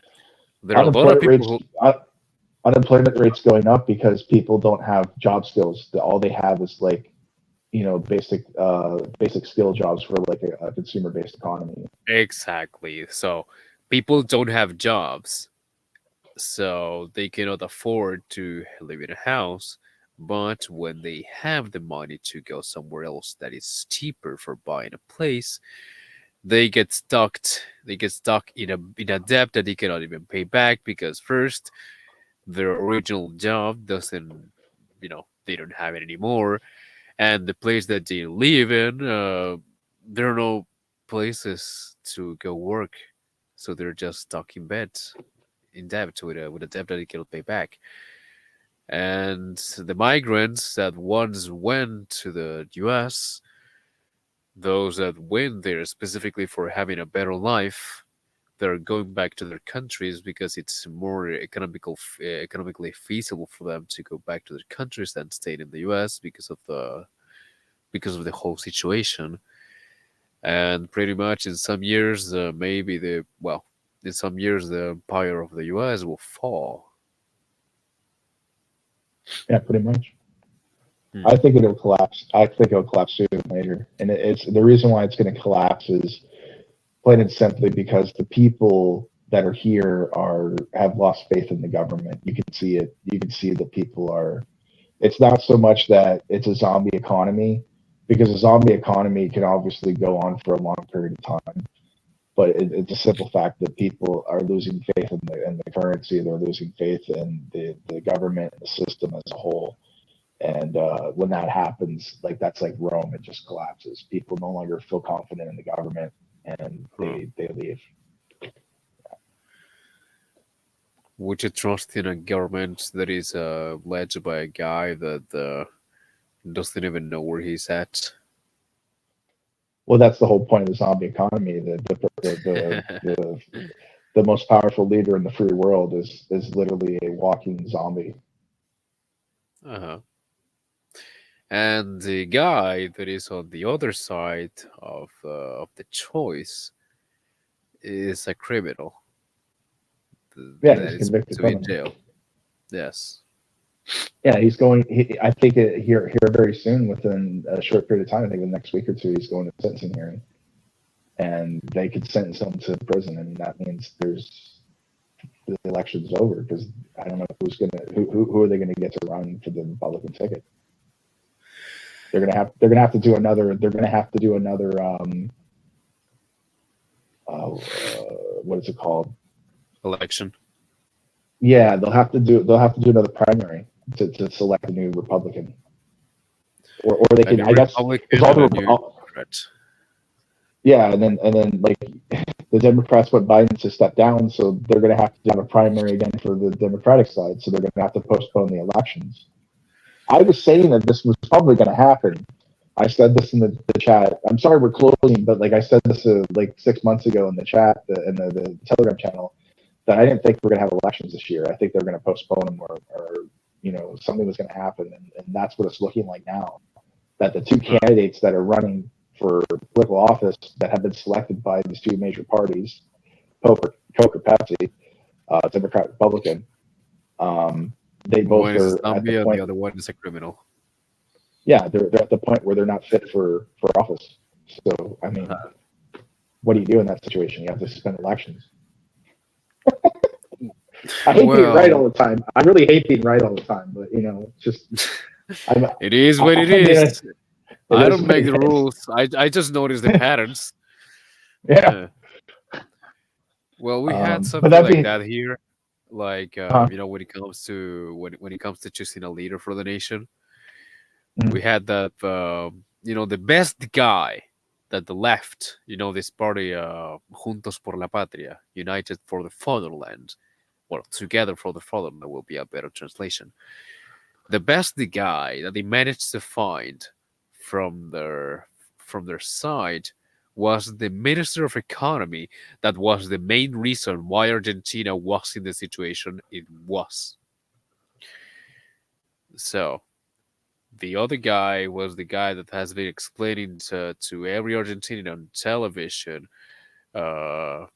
There are a lot of Unemployment people rates who. unemployment rates going up because people don't have job skills. All they have is like basic skill jobs for like a consumer based economy. Exactly. So people don't have jobs, so they cannot afford to live in a house. But when they have the money to go somewhere else that is cheaper for buying a place, they get stuck. They get stuck in a debt that they cannot even pay back, because first their original job doesn't, they don't have it anymore, and the place that they live in, there are no places to go work, so they're just stuck in bed in debt with a debt that they cannot pay back. And the migrants that once went to the US, those that went there specifically for having a better life, they're going back to their countries because it's more economically feasible for them to go back to their countries than stay in the US because of the whole situation. And pretty much in some years, in some years the empire of the US will fall. Yeah, pretty much. Hmm. I think it'll collapse. I think it'll collapse sooner than later. And it's the reason why it's going to collapse is plain and simply because the people that are here have lost faith in the government. You can see it. You can see that people are. It's not so much that it's a zombie economy, because a zombie economy can obviously go on for a long period of time. But it's a simple fact that people are losing faith in the currency. They're losing faith in the government and the system as a whole. And when that happens, like that's like Rome, it just collapses. People no longer feel confident in the government, and they leave. Would you trust in a government that is led by a guy that doesn't even know where he's at? Well, that's the whole point of the zombie economy. The most powerful leader in the free world is literally a walking zombie. Uh-huh. And the guy that is on the other side of the choice is a criminal Yeah, that he's a is meant convicted to be in criminal. jail. Yes. Yeah, he's going. I think here very soon, within a short period of time. I think the next week or two, he's going to sentencing hearing, and they could sentence him to prison, and that means the election's over because I don't know who are they gonna get to run for the Republican ticket. They're gonna have to do another. They're gonna have to do another. What is it called? Election. Yeah, they'll have to do another primary to select a new Republican, or they A can, new I guess, because Republican and a new Democrat. yeah, and then like the Democrats want Biden to step down, so they're going to have to have a primary again for the Democratic side, so they're going to have to postpone the elections. I was saying that this was probably going to happen. I said this in the chat. I'm sorry we're closing, but like I said this like 6 months ago in the chat, in the Telegram channel, that I didn't think we're going to have elections this year. I think they're going to postpone them, or something was going to happen, and that's what it's looking like now. That the two candidates that are running for political office that have been selected by these two major parties, Coke or Pepsi, Democrat, Republican, they both One is a are at the zombie and the point. other one is a criminal. Yeah, they're at the point where they're not fit for office. So I mean, what do you do in that situation? You have to suspend elections. I hate being right all Well, the time. I really hate being right all the time, but it's just I'm, it is what it I mean, is. it I is don't what make it the is. rules. I just notice the patterns. Yeah. Yeah. Well, we had But something that like being, that here. Like uh, when it comes to when it comes to choosing a leader for the nation, we mm, had that the best guy that the left, this party, Juntos por la Patria, United for the Fatherland, well, Together for the Fatherland will be a better translation. The best guy that they managed to find from their from their side was the Minister of Economy. That was the main reason why Argentina was in the situation it was. So the other guy was the guy that has been explaining to every Argentinian on television uh,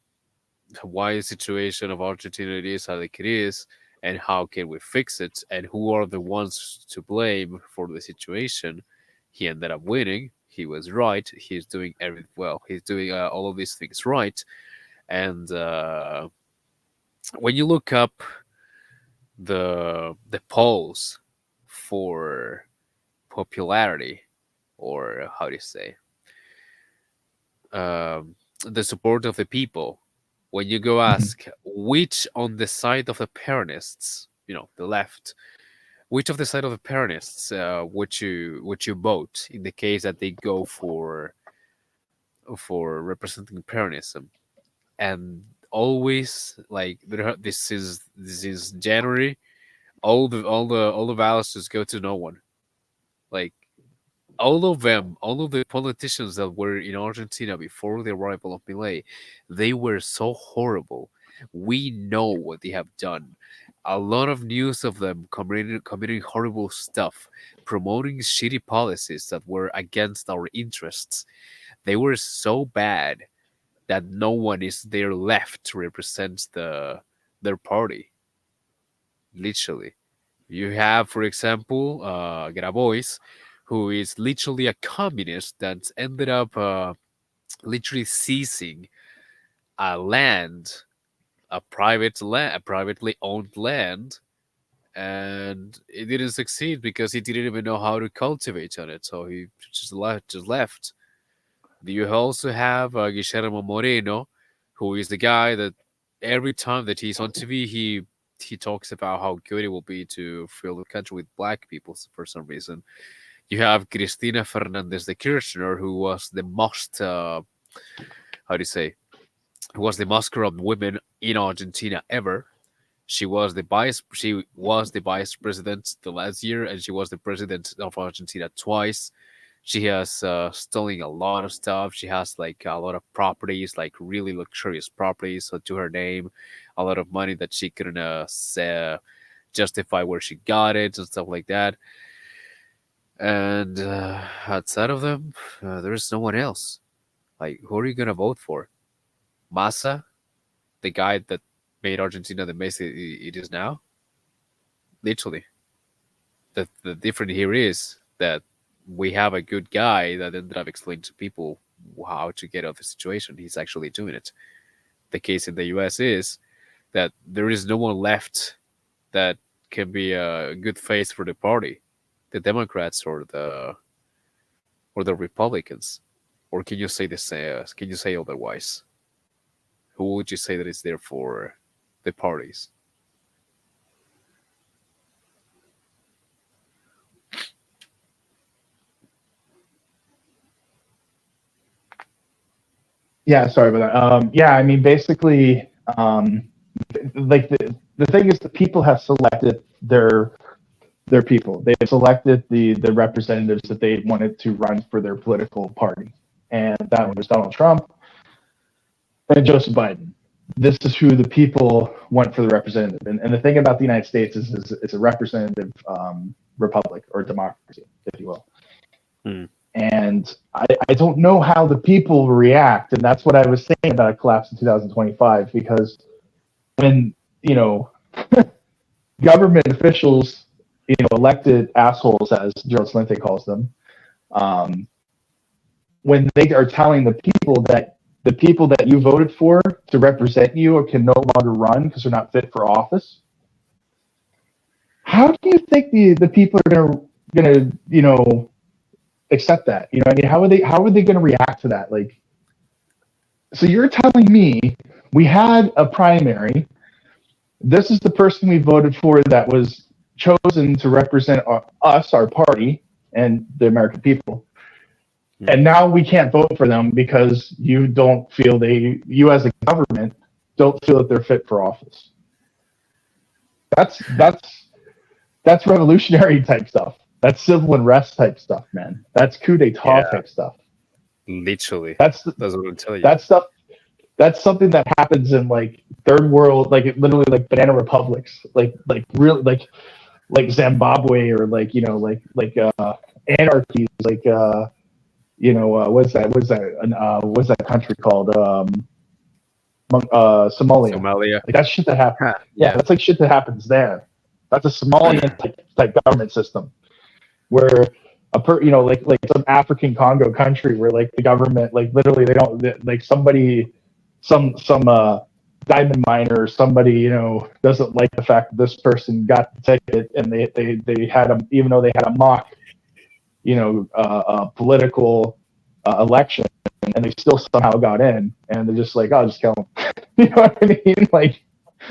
why the situation of Argentina it is how it is, and how can we fix it, and who are the ones to blame for the situation. He ended up winning. He was right. He's doing everything well. He's doing all of these things right. And when you look up the polls for popularity, or how do you say, the support of the people, when you go mhm. ask which on the side of the Peronists, the left, which of the side of the Peronists would you vote in the case that they go for representing Peronism, and always like this is January, all the ballots just go to no one, like all of them, all of the politicians that were in Argentina before the arrival of Milei, they were so horrible. We know what they have done. A lot of news of them committing horrible stuff, promoting shitty policies that were against our interests. They were so bad that no one is there left to represent their party. Literally. You have, for example, Grabois, who is literally a communist that ended up literally seizing a land, a privately owned land, and it didn't succeed because he didn't even know how to cultivate on it. So he just left. You also have Guillermo Moreno, who is the guy that every time that he's on TV, he talks about how good it will be to fill the country with black people for some reason. You have Cristina Fernandez de Kirchner, who was the most, how do you say, who was the most corrupt woman in Argentina ever. She was the vice president the last year, and she was the president of Argentina twice. She has stolen a lot of stuff. She has like a lot of properties, like really luxurious properties, to her name. A lot of money that she couldn't justify where she got it and stuff like that. And outside of them, there's no one else. Like, who are you gonna vote for? Massa, the guy that made Argentina the mess it is now. Literally, the difference here is that we have a good guy that ended up explaining to people how to get out of the situation. He's actually doing it. The case in the U.S. is that there is no one left that can be a good face for the party, the Democrats or the Republicans, or can you say this? Can you say otherwise? Who would you say that is there for the parties? Yeah, sorry about that. Yeah, I mean, basically, like the thing is, the people have selected their people. They've selected the representatives that they wanted to run for their political party, and that was Donald Trump and Joseph Biden. This is who the people want for the representative. And the thing about the United States is it's a representative republic or democracy, if you will. Hmm. And I don't know how the people react. And that's what I was saying about a collapse in 2025, because when, government officials, elected assholes, as Gerald Slinte calls them, when they are telling the people that you voted for to represent you or can no longer run because they're not fit for office, how do you think the people are gonna accept that? I mean, how are they gonna react to that? Like, so you're telling me we had a primary. This is the person we voted for that was chosen to represent us, our party, and the American people. And now we can't vote for them because you don't feel you as a government don't feel that they're fit for office. That's revolutionary type stuff. That's civil unrest type stuff, man. That's coup d'etat type stuff. Literally, that's what I'm telling you. That's something that happens in like third world, like literally like banana republics, like real like Zimbabwe, or like anarchies, like what's that country called? Somalia. Like that's shit that happens. Yeah, that's like shit that happens there. That's a Somalian type government system where like some African Congo country where like the government, like literally they don't, like somebody, some diamond miner or somebody, doesn't like the fact that this person got the ticket, and they had them, even though they had a mock political election, and they still somehow got in, and they're just like, I'll just kill them. You know what I mean? Like,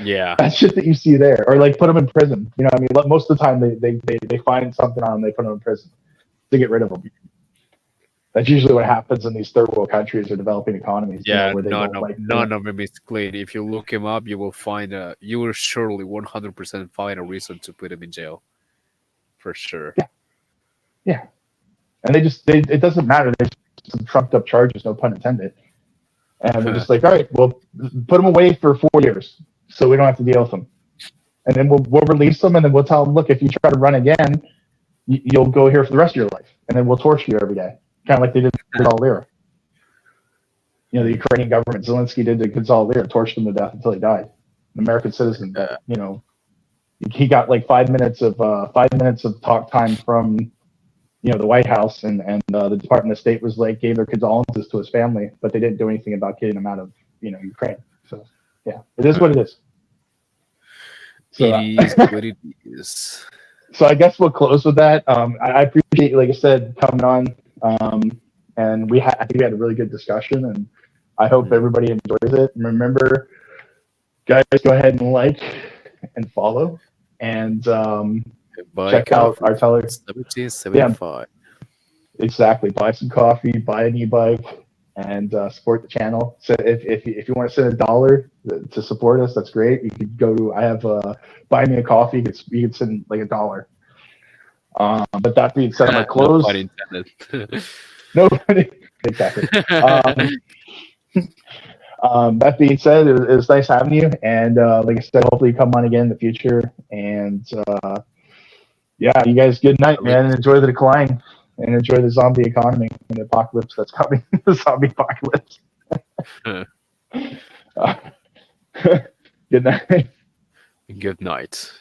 yeah, that shit that you see there, or like put them in prison. You know what I mean? Most of the time they find something on them, they put them in prison to get rid of them. That's usually what happens in these third world countries or developing economies. Yeah, where they none of them is clean. If you look him up, you will surely 100% find a reason to put him in jail, for sure. Yeah. And it doesn't matter. There's some trumped up charges, no pun intended. And they're just like, all right, we'll put them away for 4 years so we don't have to deal with them. And then we'll release them, and then we'll tell them, look, if you try to run again, you'll go here for the rest of your life. And then we'll torture you every day. Kind of like they did to Gonzalo Lira. The Ukrainian government, Zelensky did to Gonzalo Lira, tortured him to death until he died. An American citizen, but, he got like 5 minutes of talk time from the White House, and the Department of State was like, gave their condolences to his family, but they didn't do anything about getting him out of Ukraine. So yeah, it is what it is. So, it is what it is. So I guess we'll close with that. I appreciate, like I said, coming on, and I think we had a really good discussion, and I hope everybody enjoys it. And remember, guys, go ahead and like and follow, and check out our teller. 1775. Yeah, exactly. Buy some coffee, buy an e-bike, and support the channel. So if you want to send $1 to support us, that's great. You could go to, I have buy me a coffee. You could send like $1. But that being said, I'm gonna close. Nobody intended. Nobody exactly. That being said, it was nice having you. And like I said, hopefully you come on again in the future. And yeah, you guys, good night, man. And enjoy the decline and enjoy the zombie economy and the apocalypse that's coming. The zombie apocalypse. Good night. Good night.